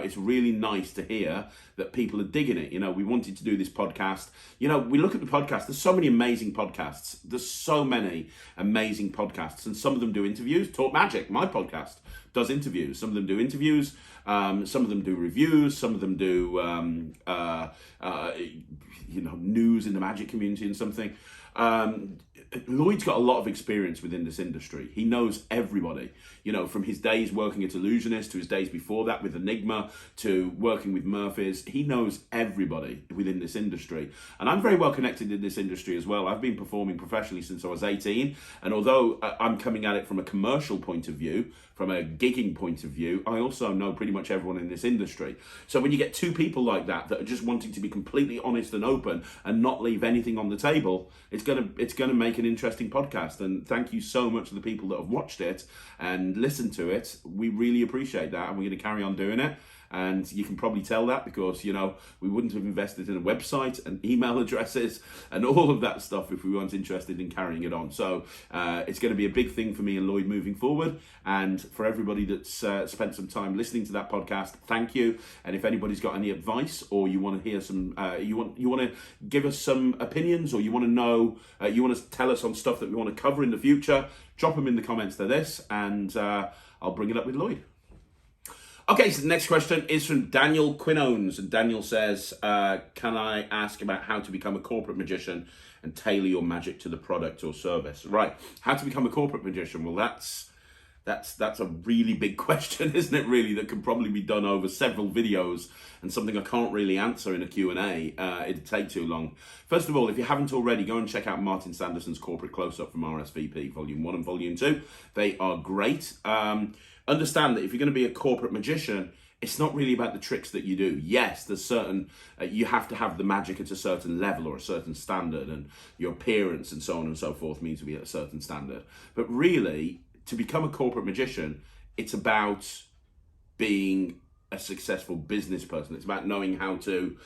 it's really nice to hear that people are digging it. We wanted to do this podcast. We look at the podcast. There's so many amazing podcasts. There's so many amazing podcasts. And some of them do interviews. Talk Magic, my podcast, does interviews. Some of them do interviews. Some of them do reviews. Some of them do, news in the Magic community and something. Lloyd's got a lot of experience within this industry. He knows everybody, from his days working at Illusionist to his days before that with Enigma to working with Murphys. He knows everybody within this industry. And I'm very well connected in this industry as well. I've been performing professionally since I was 18. And although I'm coming at it from a commercial point of view, from a gigging point of view, I also know pretty much everyone in this industry. So when you get two people like that are just wanting to be completely honest and open and not leave anything on the table, it's gonna make an interesting podcast. And thank you so much to the people that have watched it and listened to it. We really appreciate that, and we're going to carry on doing it. And you can probably tell that because, we wouldn't have invested in a website and email addresses and all of that stuff if we weren't interested in carrying it on. So it's going to be a big thing for me and Lloyd moving forward. And for everybody that's spent some time listening to that podcast, thank you. And if anybody's got any advice, or you want to hear some, you want to give us some opinions, or you want to know, you want to tell us on stuff that we want to cover in the future, drop them in the comments to this, and I'll bring it up with Lloyd. Okay, so the next question is from Daniel Quinones, and Daniel says, can I ask about how to become a corporate magician and tailor your magic to the product or service? Right, how to become a corporate magician? Well, that's a really big question, isn't it, really, that could probably be done over several videos, and something I can't really answer in a Q&A. It'd take too long. First of all, if you haven't already, go and check out Martin Sanderson's Corporate Close-Up from RSVP, Volume 1 and Volume 2. They are great. Understand that if you're going to be a corporate magician, it's not really about the tricks that you do. Yes, there's certain, you have to have the magic at a certain level or a certain standard, and your appearance and so on and so forth means to be at a certain standard. But really, to become a corporate magician, it's about being a successful business person. It's about knowing how to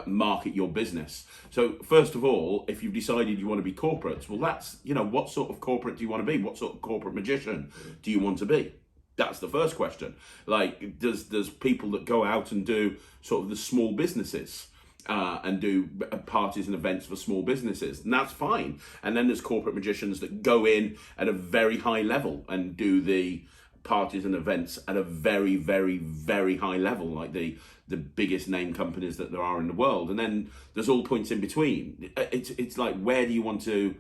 market your business. So first of all, if you've decided you want to be corporate, well, that's, what sort of corporate do you want to be? What sort of corporate magician do you want to be? That's the first question. Like, there's people that go out and do sort of the small businesses and do parties and events for small businesses, and that's fine. And then there's corporate magicians that go in at a very high level and do the parties and events at a very, very, very high level, like the biggest name companies that there are in the world. And then there's all points in between. It's like, where do you want to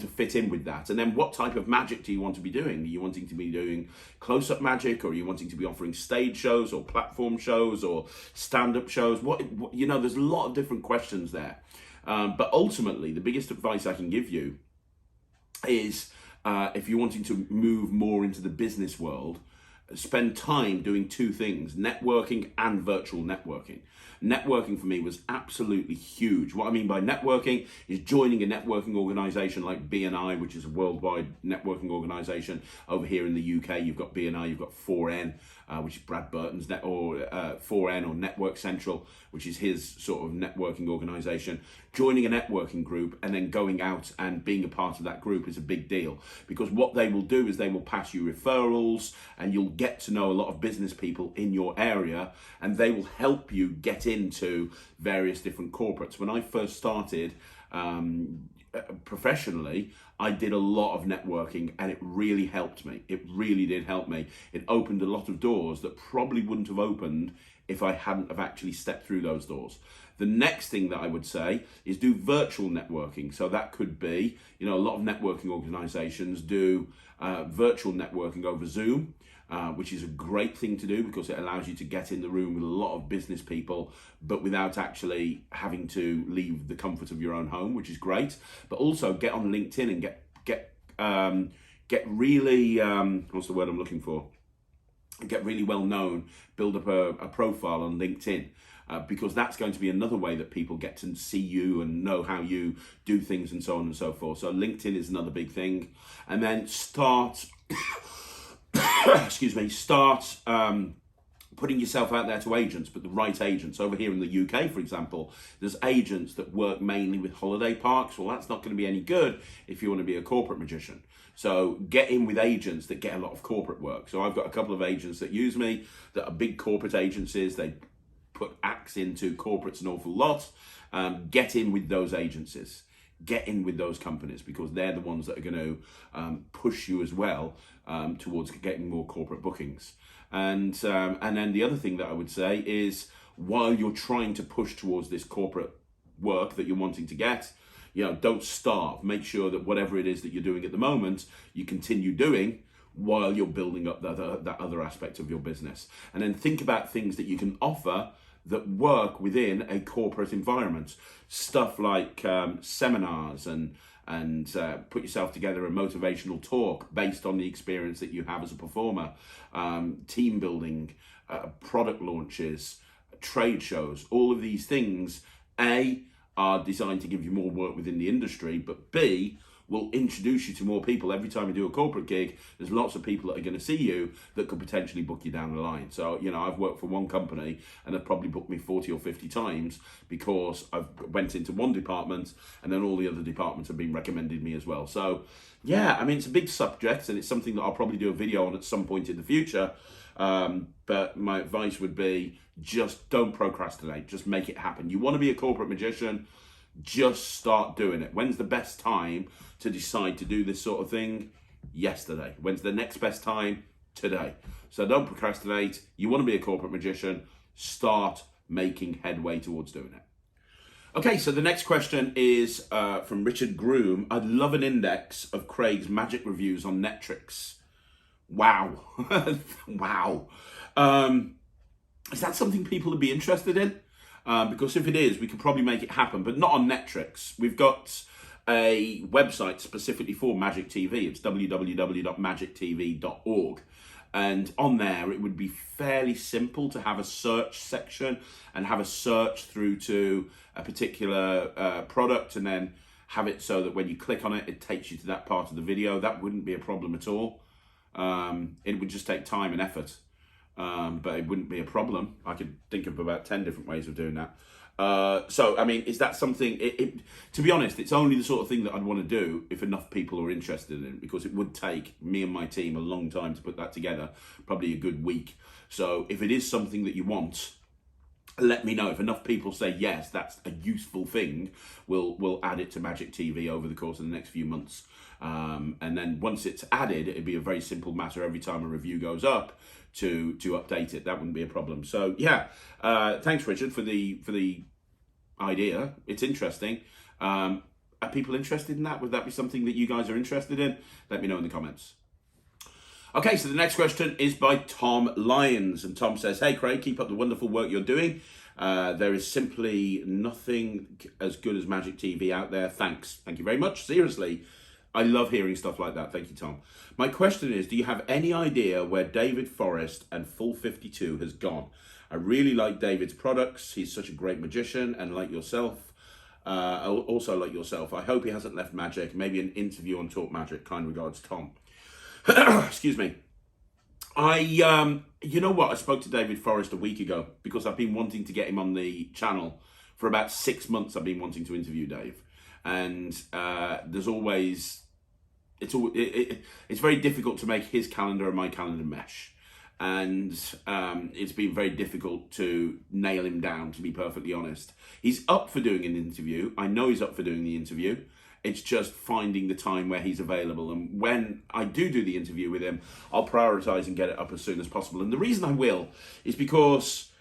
fit in with that? And then what type of magic do you want to be doing? Are you wanting to be doing close-up magic, or are you wanting to be offering stage shows or platform shows or stand-up shows? There's a lot of different questions there. But ultimately, the biggest advice I can give you is, if you're wanting to move more into the business world, spend time doing two things: networking and virtual networking. Networking for me was absolutely huge. What I mean by networking is joining a networking organization like BNI, which is a worldwide networking organization. Over here in the UK, you've got BNI, you've got 4N, which is Brad Burton's 4N, or Network Central, which is his sort of networking organization. Joining a networking group and then going out and being a part of that group is a big deal, because what they will do is they will pass you referrals, and you'll get to know a lot of business people in your area, and they will help you get into various different corporates. When I first started professionally, I did a lot of networking, and it really helped me. It really did help me. It opened a lot of doors that probably wouldn't have opened if I hadn't have actually stepped through those doors. The next thing that I would say is do virtual networking. So that could be, a lot of networking organizations do virtual networking over Zoom, which is a great thing to do because it allows you to get in the room with a lot of business people, but without actually having to leave the comfort of your own home, which is great. But also get on LinkedIn and get really, what's the word I'm looking for? Get really well known, build up a profile on LinkedIn. Because that's going to be another way that people get to see you and know how you do things and so on and so forth. So LinkedIn is another big thing. And then start putting yourself out there to agents, but the right agents. Over here in the UK, for example, there's agents that work mainly with holiday parks. Well, that's not going to be any good if you want to be a corporate magician. So get in with agents that get a lot of corporate work. So I've got a couple of agents that use me that are big corporate agencies. They put acts into corporates an awful lot. Get in with those agencies. Get in with those companies, because they're the ones that are going to push you as well towards getting more corporate bookings. And then the other thing that I would say is, while you're trying to push towards this corporate work that you're wanting to get, don't starve. Make sure that whatever it is that you're doing at the moment, you continue doing while you're building up that other aspect of your business. And then think about things that you can offer that work within a corporate environment. Stuff like seminars and put yourself together a motivational talk based on the experience that you have as a performer, team building, product launches, trade shows. All of these things, A, are designed to give you more work within the industry, but B, will introduce you to more people. Every time you do a corporate gig, there's lots of people that are going to see you that could potentially book you down the line. So, I've worked for one company and they've probably booked me 40 or 50 times because I've went into one department and then all the other departments have been recommending me as well. So, yeah, it's a big subject, and it's something that I'll probably do a video on at some point in the future. But my advice would be, just don't procrastinate. Just make it happen. You want to be a corporate magician, just start doing it. When's the best time to decide to do this sort of thing? Yesterday. When's the next best time? today. So don't procrastinate. You want to be a corporate magician, start making headway towards doing it. Okay, so the next question is from Richard Groom. I'd love an index of Craig's magic reviews on Netrix. Wow. Wow. Is that something people would be interested in? Because if it is, we could probably make it happen, but not on Netrix. We've got a website specifically for Magic TV. It's www.magictv.org. And on there, it would be fairly simple to have a search section and have a search through to a particular product, and then have it so that when you click on it, it takes you to that part of the video. That wouldn't be a problem at all. It would just take time and effort, but it wouldn't be a problem. I could think of about 10 different ways of doing that. So, I mean, is that something, to be honest, it's only the sort of thing that I'd want to do if enough people are interested in it, because it would take me and my team a long time to put that together, probably a good week. So if it is something that you want, let me know. If enough people say, yes, that's a useful thing, we'll add it to Magic TV over the course of the next few months. And then once it's added, it'd be a very simple matter every time a review goes up to update it. That wouldn't be a problem. So yeah, thanks Richard for the idea. It's interesting. Are people interested in that? Would that be something that you guys are interested in? Let me know in the comments. Okay, so the next question is by Tom Lyons, and Tom says, hey Craig, keep up the wonderful work you're doing. There is simply nothing as good as Magic TV out there. Thanks. Thank you very much. Seriously, I love hearing stuff like that. Thank you, Tom. My question is, do you have any idea where David Forrest and Full 52 has gone? I really like David's products. He's such a great magician, and like yourself, also like yourself, I hope he hasn't left Magic. Maybe an interview on Talk Magic. Kind regards, Tom. Excuse me. You know what? I spoke to David Forrest a week ago because I've been wanting to get him on the channel for about 6 months. I've been wanting to interview Dave, and there's always, it's very difficult to make his calendar and my calendar mesh, and it's been very difficult to nail him down, to be perfectly honest. He's up for doing an interview. I know he's up for doing the interview. It's just finding the time where he's available. And when I do the interview with him, I'll prioritize and get it up as soon as possible. And the reason I will is because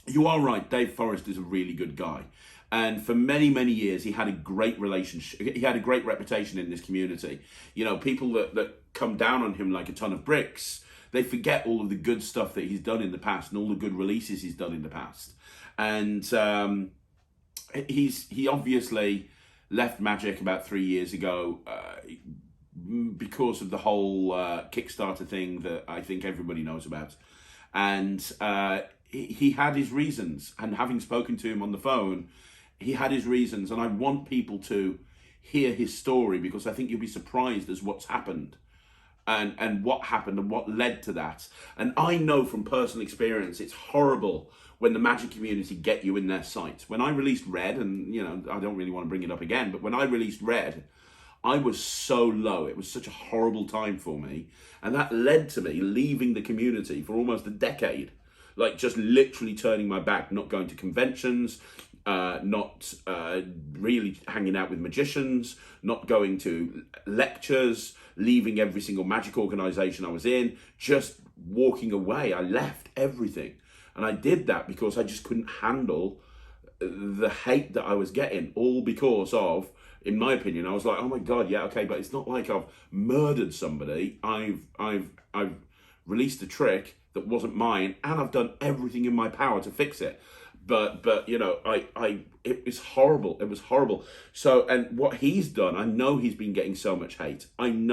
you are right, Dave Forrest is a really good guy. And for many, many years, he had a great relationship. He had a great reputation in this community. You know, people that come down on him like a ton of bricks, they forget all of the good stuff that he's done in the past and all the good releases he's done in the past. And he obviously left Magic about 3 years ago because of the whole Kickstarter thing that I think everybody knows about. And he had his reasons, and having spoken to him on the phone, he had his reasons, and I want people to hear his story, because I think you'll be surprised as what's happened and what happened and what led to that. And I know from personal experience, it's horrible when the Magic community get you in their sights. When I released Red, and you know, I don't really want to bring it up again, but when I released Red, I was so low. It was such a horrible time for me. And that led to me leaving the community for almost a decade. Like just literally turning my back, not going to conventions, not really hanging out with magicians, not going to lectures, leaving every single Magic organization I was in, just walking away. I left everything. And I did that because I just couldn't handle the hate that I was getting, all because of, in my opinion, I was like, oh my God, yeah, okay, but it's not like I've murdered somebody. I've released a trick that wasn't mine, and I've done everything in my power to fix it. But you know, it was horrible. It was horrible. So, and what he's done, I know he's been getting so much hate. And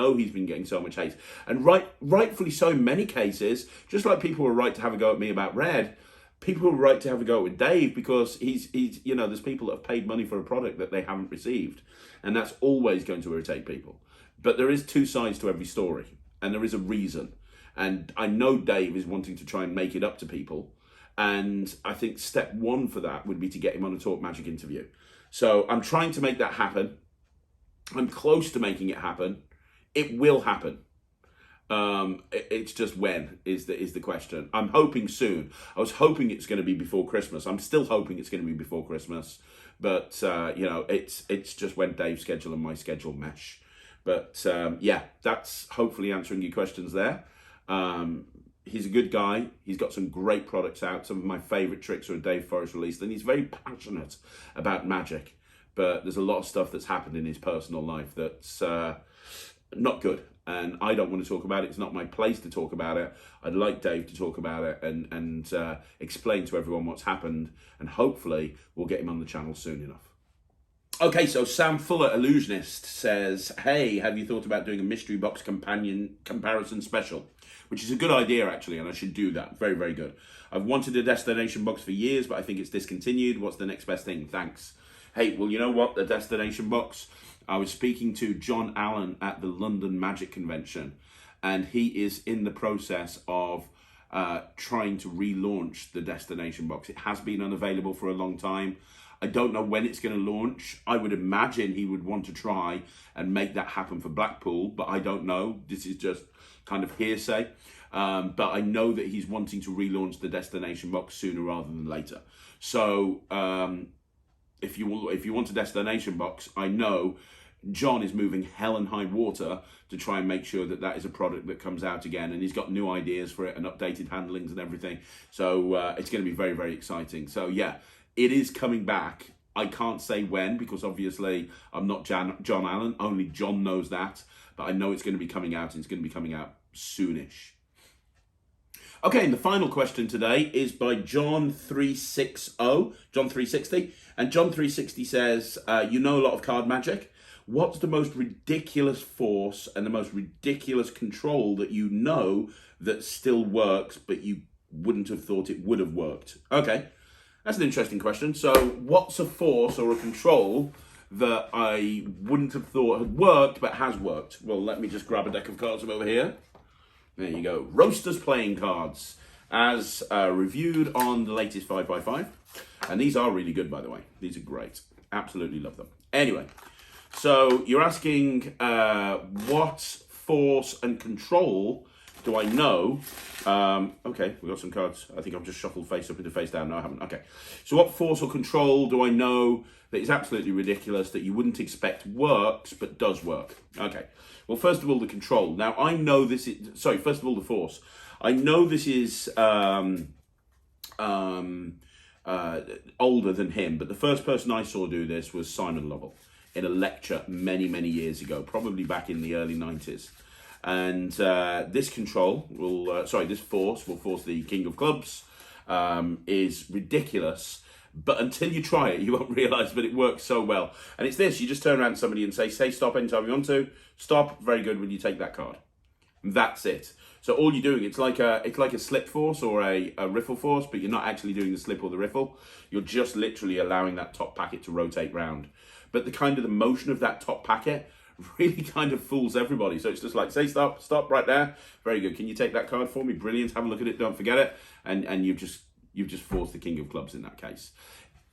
rightfully so in many cases, just like people were right to have a go at me about Red, people were right to have a go with Dave, because he's you know, there's people that have paid money for a product that they haven't received, and that's always going to irritate people. But there is two sides to every story, and there is a reason. And I know Dave is wanting to try and make it up to people. And I think step one for that would be to get him on a Talk Magic interview. So I'm trying to make that happen. I'm close to making it happen. It will happen. It's just when is the question. I'm hoping soon. I was hoping it's going to be before Christmas. I'm still hoping it's going to be before Christmas. But, you know, it's just when Dave's schedule and my schedule mesh. But yeah, that's hopefully answering your questions there. He's a good guy. He's got some great products out. Some of my favourite tricks are Dave Forrest released, and he's very passionate about magic. But there's a lot of stuff that's happened in his personal life that's not good. And I don't want to talk about it. It's not my place to talk about it. I'd like Dave to talk about it and explain to everyone what's happened. And hopefully we'll get him on the channel soon enough. Okay, so Sam Fuller, Illusionist, says, hey, have you thought about doing a mystery box companion comparison special? Which is a good idea, actually, and I should do that. Very, very good. I've wanted a destination box for years, but I think it's discontinued. What's the next best thing? Thanks. Hey, well, you know what? The destination box, I was speaking to John Allen at the London Magic Convention, and he is in the process of trying to relaunch the destination box. It has been unavailable for a long time. I don't know when it's going to launch. I would imagine he would want to try and make that happen for Blackpool, but I don't know. This is just kind of hearsay. But I know that he's wanting to relaunch the destination box sooner rather than later. So if you want a destination box, I know John is moving hell and high water to try and make sure that that is a product that comes out again, and he's got new ideas for it and updated handlings and everything. So it's going to be very, very exciting. So yeah, it is coming back. I can't say when, because obviously I'm not John Allen. Only John knows that. But I know it's going to be coming out, and it's going to be coming out soonish. Okay, and the final question today is by John360. John360. And John360 says, you know a lot of card magic. What's the most ridiculous force and the most ridiculous control that you know that still works, but you wouldn't have thought it would have worked? Okay. That's an interesting question. So what's a force or a control that I wouldn't have thought had worked but has worked? Well, let me just grab a deck of cards from over here. There you go. Roasters playing cards as reviewed on the latest 5x5. And these are really good, by the way. These are great. Absolutely love them. Anyway, so you're asking what force and control do I know? Okay, we got some cards. I think I've just shuffled face up into face down. No, I haven't. Okay. So what force or control do I know that is absolutely ridiculous, that you wouldn't expect works, but does work? Okay. Well, first of all, the control. Now, I know this is... Sorry, first of all, the force. I know this is older than him, but the first person I saw do this was Simon Lovell in a lecture many, many years ago, probably back in the early 90s. And this control will, this force will force the King of Clubs, is ridiculous. But until you try it, you won't realise that it works so well. And it's this: you just turn around to somebody and say stop anytime you want to. Stop, very good, when you take that card. And that's it. So all you're doing, it's like a slip force or a riffle force, but you're not actually doing the slip or the riffle. You're just literally allowing that top packet to rotate round. But the motion of that top packet really kind of fools everybody. So it's just like, say stop right there. Very good. Can you take that card for me? Brilliant. Have a look at it. Don't forget it. And you've just forced the King of Clubs in that case.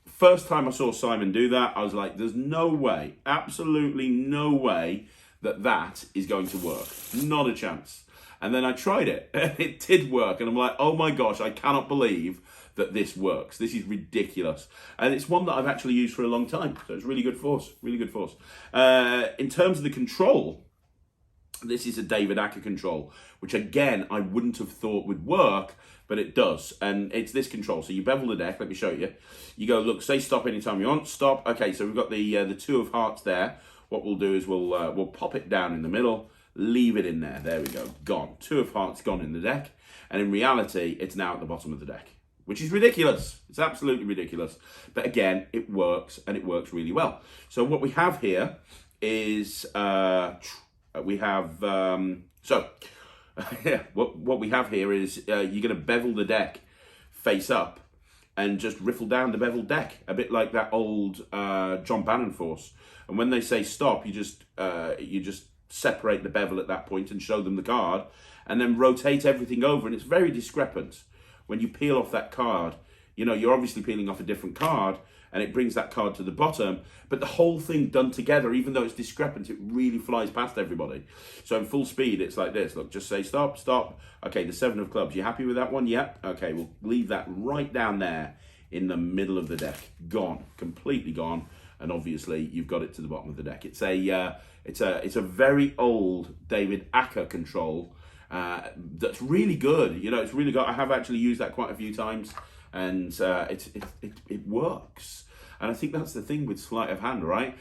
First time I saw Simon do that, I was like, there's no way, absolutely no way that is going to work. Not a chance. And then I tried it, and it did work. And I'm like, oh my gosh, I cannot believe that this works. This is ridiculous. And it's one that I've actually used for a long time. So it's really good force, really good force. In terms of the control, this is a David Acker control, which again, I wouldn't have thought would work, but it does. And it's this control. So you bevel the deck, let me show you. You go, look, say stop anytime you want, stop. Okay, so we've got the two of hearts there. What we'll do is we'll pop it down in the middle, leave it in there. There we go, gone. Two of hearts gone in the deck. And in reality, it's now at the bottom of the deck, which is ridiculous. It's absolutely ridiculous. But again, it works, and it works really well. So what we have here is, what we have here is you're going to bevel the deck face up and just riffle down the beveled deck, a bit like that old John Bannon force. And when they say stop, you just separate the bevel at that point and show them the card, and then rotate everything over, and it's very discrepant. When you peel off that card, you know, you're obviously peeling off a different card, and it brings that card to the bottom, but the whole thing done together, even though it's discrepant, it really flies past everybody. So in full speed, it's like this. Look, just say stop, stop. Okay, the 7 of clubs. You happy with that one? Yep. Okay, we'll leave that right down there in the middle of the deck. Gone, completely gone. and obviously you've got it to the bottom of the deck. It's a very old David Acker control that's really good. You know, it's really good. I have actually used that quite a few times, and it works. And I think that's the thing with sleight of hand, right?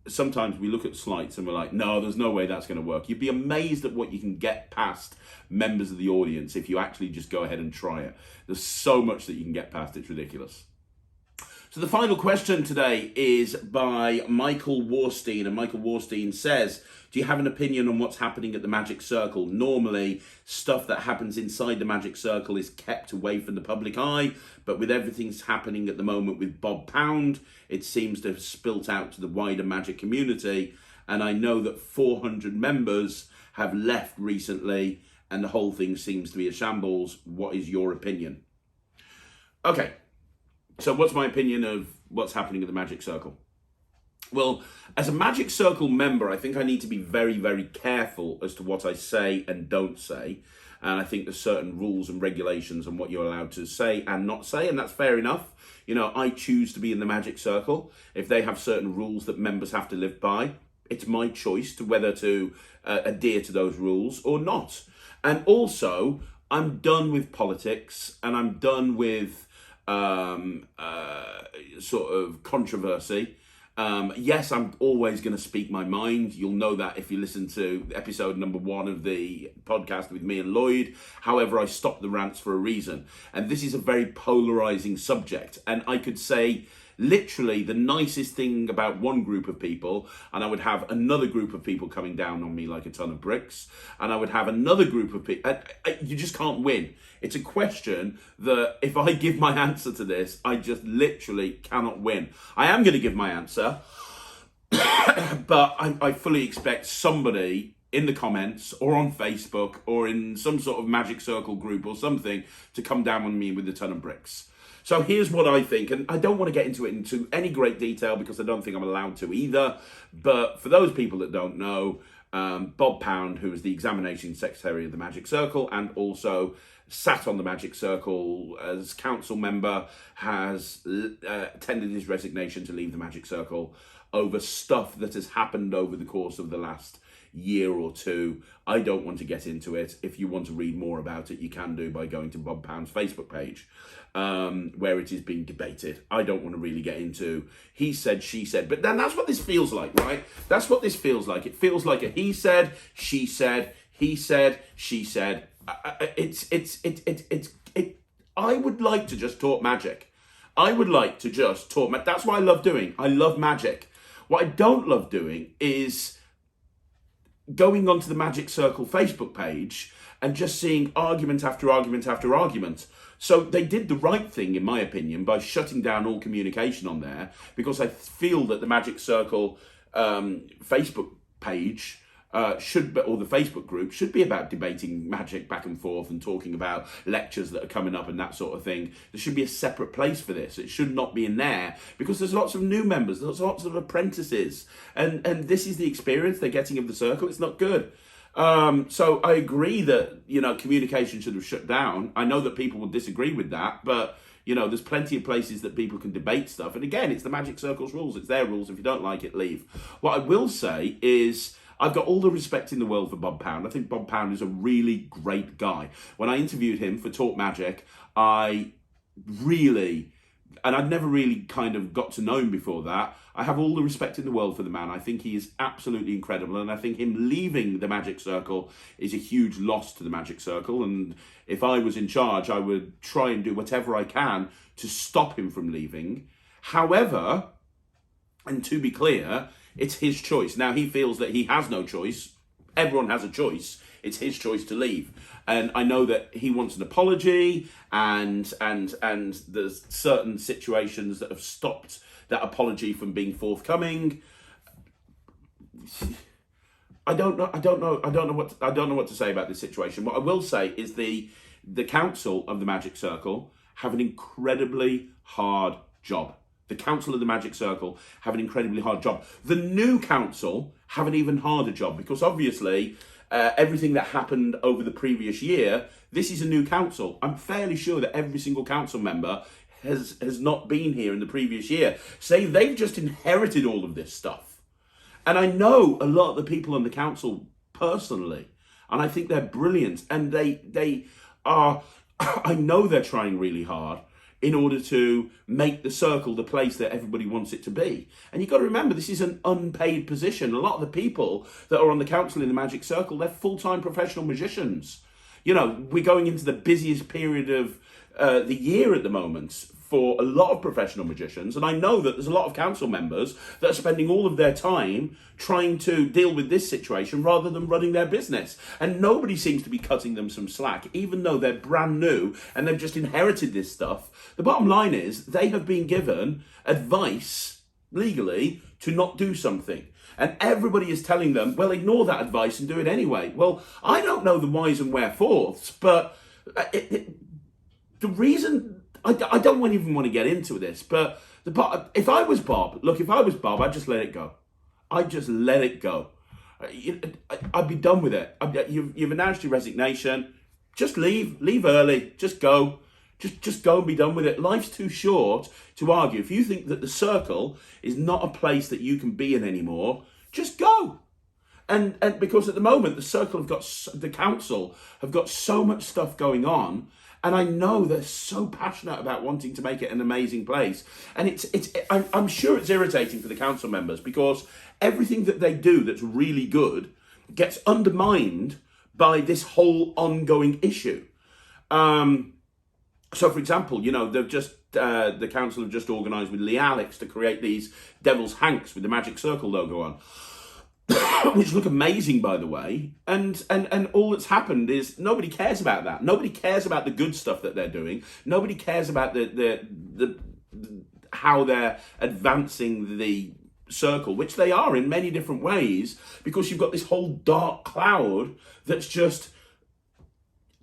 Sometimes we look at sleights and we're like, no, there's no way that's going to work. You'd be amazed at what you can get past members of the audience if you actually just go ahead and try it. There's so much that you can get past, it's ridiculous. So the final question today is by Michael Warstein, and Michael Warstein says, do you have an opinion on what's happening at the Magic Circle? Normally, stuff that happens inside the Magic Circle is kept away from the public eye, but with everything that's happening at the moment with Bob Pound, it seems to have spilt out to the wider Magic community, and I know that 400 members have left recently, and the whole thing seems to be a shambles. What is your opinion? Okay. So what's my opinion of what's happening at the Magic Circle? Well, as a Magic Circle member, I think I need to be very, very careful as to what I say and don't say. And I think there's certain rules and regulations on what you're allowed to say and not say, and that's fair enough. You know, I choose to be in the Magic Circle. If they have certain rules that members have to live by, it's my choice to whether to adhere to those rules or not. And also, I'm done with politics, and I'm done with sort of controversy. Yes, I'm always going to speak my mind. You'll know that if you listen to episode number 1 of the podcast with me and Lloyd. However, I stopped the rants for a reason. And this is a very polarizing subject. And I could say literally the nicest thing about one group of people, and I would have another group of people coming down on me like a ton of bricks, and I would have another group of people. You just can't win. It's a question that if I give my answer to this, I just literally cannot win. I am going to give my answer, but I fully expect somebody in the comments or on Facebook or in some sort of Magic Circle group or something to come down on me with a ton of bricks. So here's what I think, and I don't want to get into it into any great detail because I don't think I'm allowed to either, but for those people that don't know, Bob Pound, who is the examination secretary of the Magic Circle and also sat on the Magic Circle as council member, has tendered his resignation to leave the Magic Circle over stuff that has happened over the course of the last year or two. I don't want to get into it. If you want to read more about it, you can do by going to Bob Pound's Facebook page, where it is being debated. I don't want to really get into he said, she said, but then that's what this feels like, right? That's what this feels like. It feels like a he said, she said, he said, she said. I would like to just talk magic. I would like to just talk. That's what I love doing. I love magic. What I don't love doing is going onto the Magic Circle Facebook page and just seeing argument after argument after argument. So they did the right thing, in my opinion, by shutting down all communication on there, because I feel that the Magic Circle Facebook page should be, or the Facebook group should be about debating magic back and forth and talking about lectures that are coming up and that sort of thing. There should be a separate place for this. It should not be in there because there's lots of new members, there's lots of apprentices, and this is the experience they're getting of the circle. It's not good. So I agree that, you know, communication should have shut down. I know that people will disagree with that, but you know, there's plenty of places that people can debate stuff. And again, it's the Magic Circle's rules. It's their rules. If you don't like it, leave. What I will say is I've got all the respect in the world for Bob Pound. I think Bob Pound is a really great guy. When I interviewed him for Talk Magic, I really, and I'd never really kind of got to know him before that, I have all the respect in the world for the man. I think he is absolutely incredible, and I think him leaving the Magic Circle is a huge loss to the Magic Circle, and if I was in charge, I would try and do whatever I can to stop him from leaving. However, and to be clear, it's his choice. Now, he feels that he has no choice. Everyone has a choice. It's his choice to leave. And I know that he wants an apology, and there's certain situations that have stopped that apology from being forthcoming. I don't know what to say about this situation. What I will say is the council of the Magic Circle have an incredibly hard job. The council of the Magic Circle have an incredibly hard job. The new council have an even harder job because obviously everything that happened over the previous year, this is a new council. I'm fairly sure that every single council member has not been here in the previous year. Say they've just inherited all of this stuff. And I know a lot of the people on the council personally, and I think they're brilliant. And they are, I know they're trying really hard in order to make the circle the place that everybody wants it to be. And you've got to remember, this is an unpaid position. A lot of the people that are on the council in the Magic Circle, they're full-time professional magicians. You know, we're going into the busiest period of the year at the moment for a lot of professional magicians. And I know that there's a lot of council members that are spending all of their time trying to deal with this situation rather than running their business. And nobody seems to be cutting them some slack, even though they're brand new and they've just inherited this stuff. The bottom line is they have been given advice legally to not do something. And everybody is telling them, well, ignore that advice and do it anyway. Well, I don't know the whys and wherefores, but the reason... I don't even want to get into this, but if I was Bob, I'd just let it go. I'd just let it go. I'd be done with it. You've announced your resignation. Just leave early. Just go. Just go and be done with it. Life's too short to argue. If you think that the circle is not a place that you can be in anymore, just go. And because at the moment the council have got so much stuff going on. And I know they're so passionate about wanting to make it an amazing place. And I'm sure it's irritating for the council members because everything that they do that's really good gets undermined by this whole ongoing issue. So, for example, you know, the council have just organised with Lee Alex to create these Devil's Hanks with the Magic Circle logo on. Which look amazing, by the way, and all that's happened is nobody cares about that. Nobody cares about the good stuff that they're doing. Nobody cares about the how they're advancing the circle, which they are in many different ways, because you've got this whole dark cloud that's just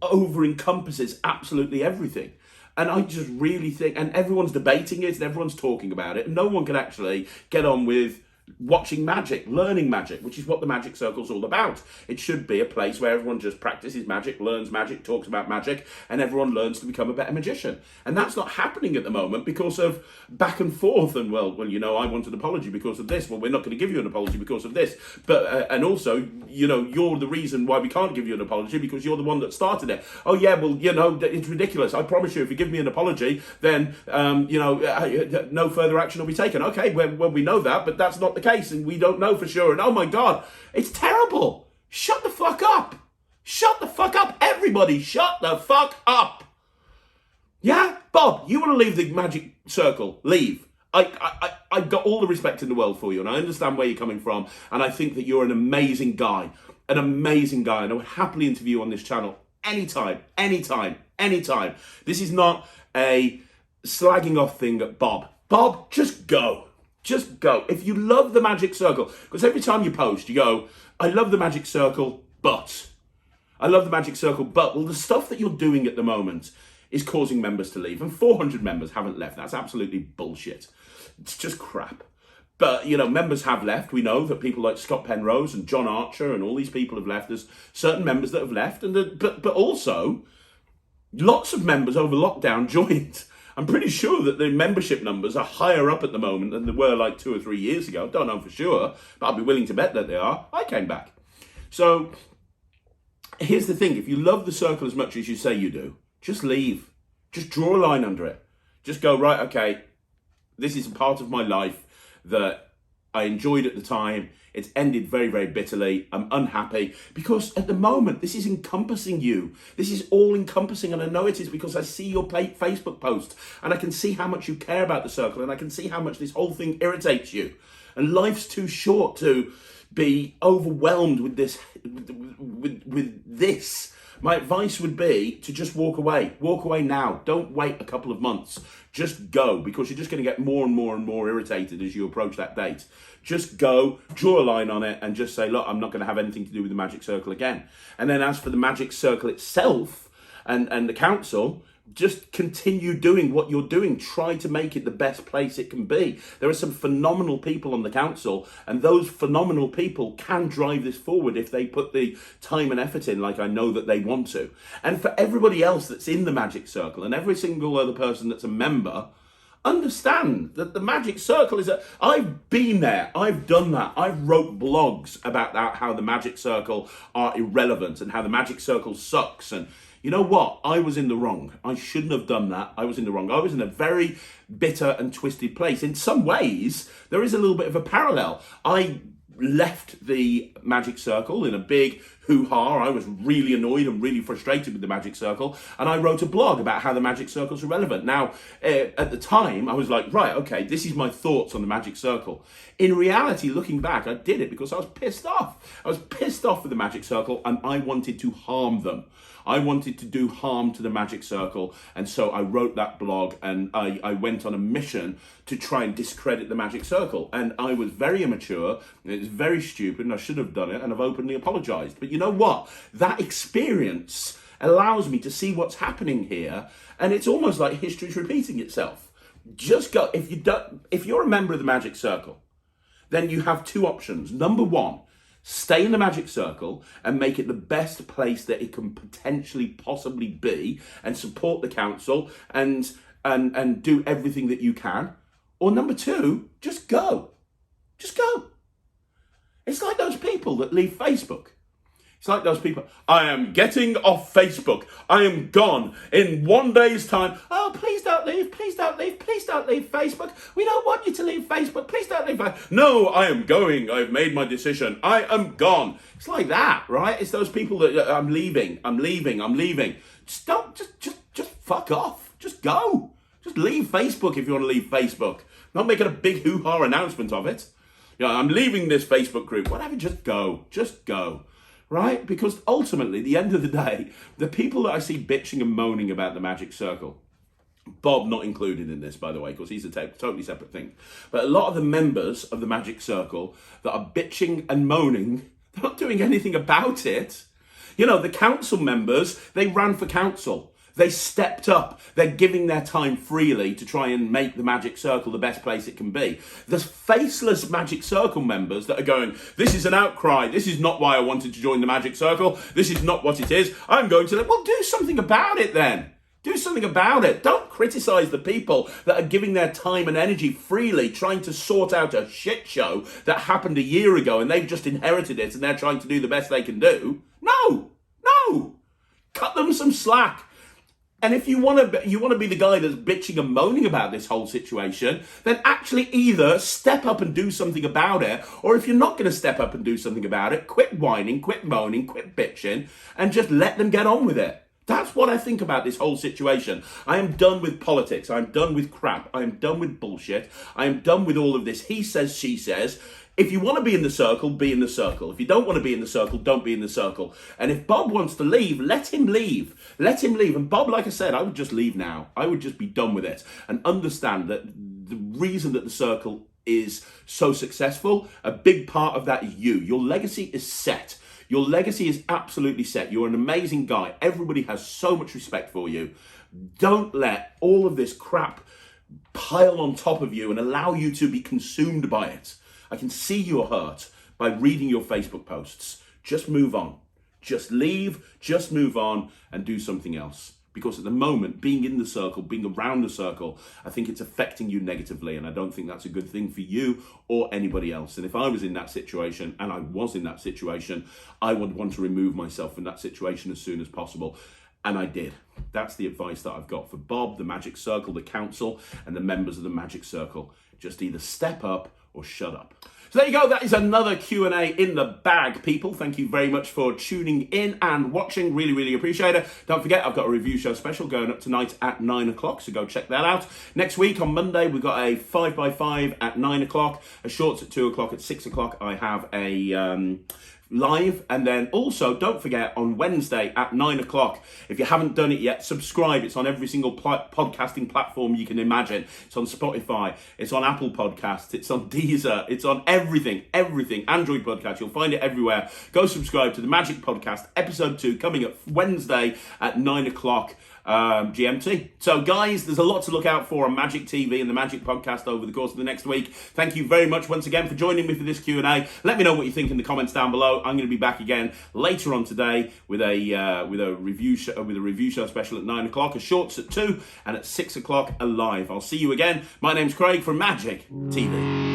over encompasses absolutely everything. And I just really think, and everyone's debating it and everyone's talking about it, and no one can actually get on with watching magic, learning magic, which is what the Magic Circle's all about. It should be a place where everyone just practices magic, learns magic, talks about magic, and everyone learns to become a better magician. And that's not happening at the moment because of back and forth. And well, you know, I want an apology because of this. Well, we're not going to give you an apology because of this. But and also, you know, you're the reason why we can't give you an apology because you're the one that started it. Oh yeah, well, you know, it's ridiculous. I promise you, if you give me an apology, then you know, no further action will be taken. Okay, well, we know that, but that's not the case, and we don't know for sure. And oh my God, it's terrible. Shut the fuck up. Shut the fuck up. Everybody, shut the fuck up. Yeah, Bob, you want to leave the Magic Circle? Leave. I've got all the respect in the world for you, and I understand where you're coming from, and I think that you're an amazing guy, and I would happily interview you on this channel anytime. This is not a slagging off thing at Bob. Bob, just go. Just go. If you love the Magic Circle, because every time you post, you go, I love the Magic Circle, but. I love the Magic Circle, but. Well, the stuff that you're doing at the moment is causing members to leave, and 400 members haven't left. That's absolutely bullshit. It's just crap. But, you know, members have left. We know that people like Scott Penrose and John Archer and all these people have left. There's certain members that have left, and but also lots of members over lockdown joined. I'm pretty sure that the membership numbers are higher up at the moment than they were like 2 or 3 years ago. Don't know for sure, but I'd be willing to bet that they are. I came back. So here's the thing. If you love the circle as much as you say you do, just leave. Just draw a line under it. Just go, right, okay, this is a part of my life that I enjoyed at the time. It's ended very, very bitterly. I'm unhappy because at the moment, this is encompassing you. This is all encompassing, and I know it is because I see your Facebook post and I can see how much you care about the circle, and I can see how much this whole thing irritates you. And life's too short to be overwhelmed with this. With this. My advice would be to just walk away. Walk away now. Don't wait a couple of months. Just go, because you're just going to get more and more and more irritated as you approach that date. Just go, draw a line on it, and just say, look, I'm not going to have anything to do with the Magic Circle again. And then as for the Magic Circle itself and the council, just continue doing what you're doing. Try to make it the best place it can be. There are some phenomenal people on the council, and those phenomenal people can drive this forward if they put the time and effort in, like I know that they want to. And for everybody else that's in the Magic Circle and every single other person that's a member, understand that the Magic Circle is I've been there, I've done that, I've wrote blogs about that, how the Magic Circle are irrelevant and how the Magic Circle sucks. And you know what? I was in the wrong. I shouldn't have done that. I was in the wrong. I was in a very bitter and twisted place. In some ways, there is a little bit of a parallel. I left the Magic Circle in a big hoo-ha. I was really annoyed and really frustrated with the Magic Circle, and I wrote a blog about how the Magic Circle's irrelevant. Now, at the time, I was like, right, okay, this is my thoughts on the Magic Circle. In reality, looking back, I did it because I was pissed off. I was pissed off with the Magic Circle, and I wanted to harm them. I wanted to do harm to the Magic Circle, and so I wrote that blog, and I went on a mission to try and discredit the Magic Circle. And I was very immature, and it was very stupid, and I should have done it, and I've openly apologised. But you know what? That experience allows me to see what's happening here, and it's almost like history's repeating itself. Just go, if you're a member of the Magic Circle, then you have two options. Number one, stay in the Magic Circle and make it the best place that it can potentially possibly be, and support the council and do everything that you can. Or number two, just go. Just go. It's like those people that leave Facebook. It's like those people, I am getting off Facebook. I am gone in 1 day's time. Oh, please don't leave. Please don't leave. Please don't leave Facebook. We don't want you to leave Facebook. Please don't leave. No, I am going. I've made my decision. I am gone. It's like that, right? It's those people that I'm leaving. Just fuck off. Just go. Just leave Facebook if you want to leave Facebook. Not making a big hoo-ha announcement of it. I'm leaving this Facebook group. Whatever, just go. Just go. Right? Because ultimately, at the end of the day, the people that I see bitching and moaning about the Magic Circle, Bob not included in this, by the way, because he's a totally separate thing, but a lot of the members of the Magic Circle that are bitching and moaning, they're not doing anything about it. The council members, they ran for council. They stepped up. They're giving their time freely to try and make the Magic Circle the best place it can be. There's faceless Magic Circle members that are going, this is an outcry. This is not why I wanted to join the Magic Circle. This is not what it is. I'm going to... Well, do something about it then. Do something about it. Don't criticise the people that are giving their time and energy freely trying to sort out a shit show that happened a year ago and they've just inherited it and they're trying to do the best they can do. No. Cut them some slack. And if you want to be the guy that's bitching and moaning about this whole situation, then actually either step up and do something about it, or if you're not going to step up and do something about it, quit whining, quit moaning, quit bitching, and just let them get on with it. That's what I think about this whole situation. I am done with politics. I'm done with crap. I am done with bullshit. I am done with all of this he says, she says. If you want to be in the circle, be in the circle. If you don't want to be in the circle, don't be in the circle. And if Bob wants to leave, let him leave. Let him leave. And Bob, like I said, I would just leave now. I would just be done with it and understand that the reason that the circle is so successful, a big part of that is you. Your legacy is set. Your legacy is absolutely set. You're an amazing guy. Everybody has so much respect for you. Don't let all of this crap pile on top of you and allow you to be consumed by it. I can see you're hurt by reading your Facebook posts. Just move on. Just leave, just move on and do something else. Because at the moment, being in the circle, being around the circle, I think it's affecting you negatively. And I don't think that's a good thing for you or anybody else. And if I was in that situation, and I was in that situation, I would want to remove myself from that situation as soon as possible. And I did. That's the advice that I've got for Bob, the Magic Circle, the council, and the members of the Magic Circle. Just either step up or shut up. So there you go. That is another Q&A in the bag, people. Thank you very much for tuning in and watching. Really, really appreciate it. Don't forget, I've got a review show special going up tonight at 9 o'clock, so go check that out. Next week on Monday, we've got a 5x5 at 9 o'clock, a shorts at 2 o'clock, at 6 o'clock. I have a... live, and then also don't forget on Wednesday at 9 o'clock, if you haven't done it yet, subscribe. It's on every single podcasting platform you can imagine. It's on Spotify, it's on Apple Podcasts, it's on Deezer, it's on everything, Android Podcast, you'll find it everywhere. Go subscribe to the Magic Podcast, episode 2, coming up Wednesday at 9 o'clock. GMT. So guys, there's a lot to look out for on Magic TV and the Magic Podcast over the course of the next week. Thank you very much once again for joining me for this Q&A. Let me know what you think in the comments down below. I'm going to be back again later on today with a review show special at 9 o'clock, a shorts at 2, and at 6 o'clock a live. I'll see you again. My name's Craig from Magic TV.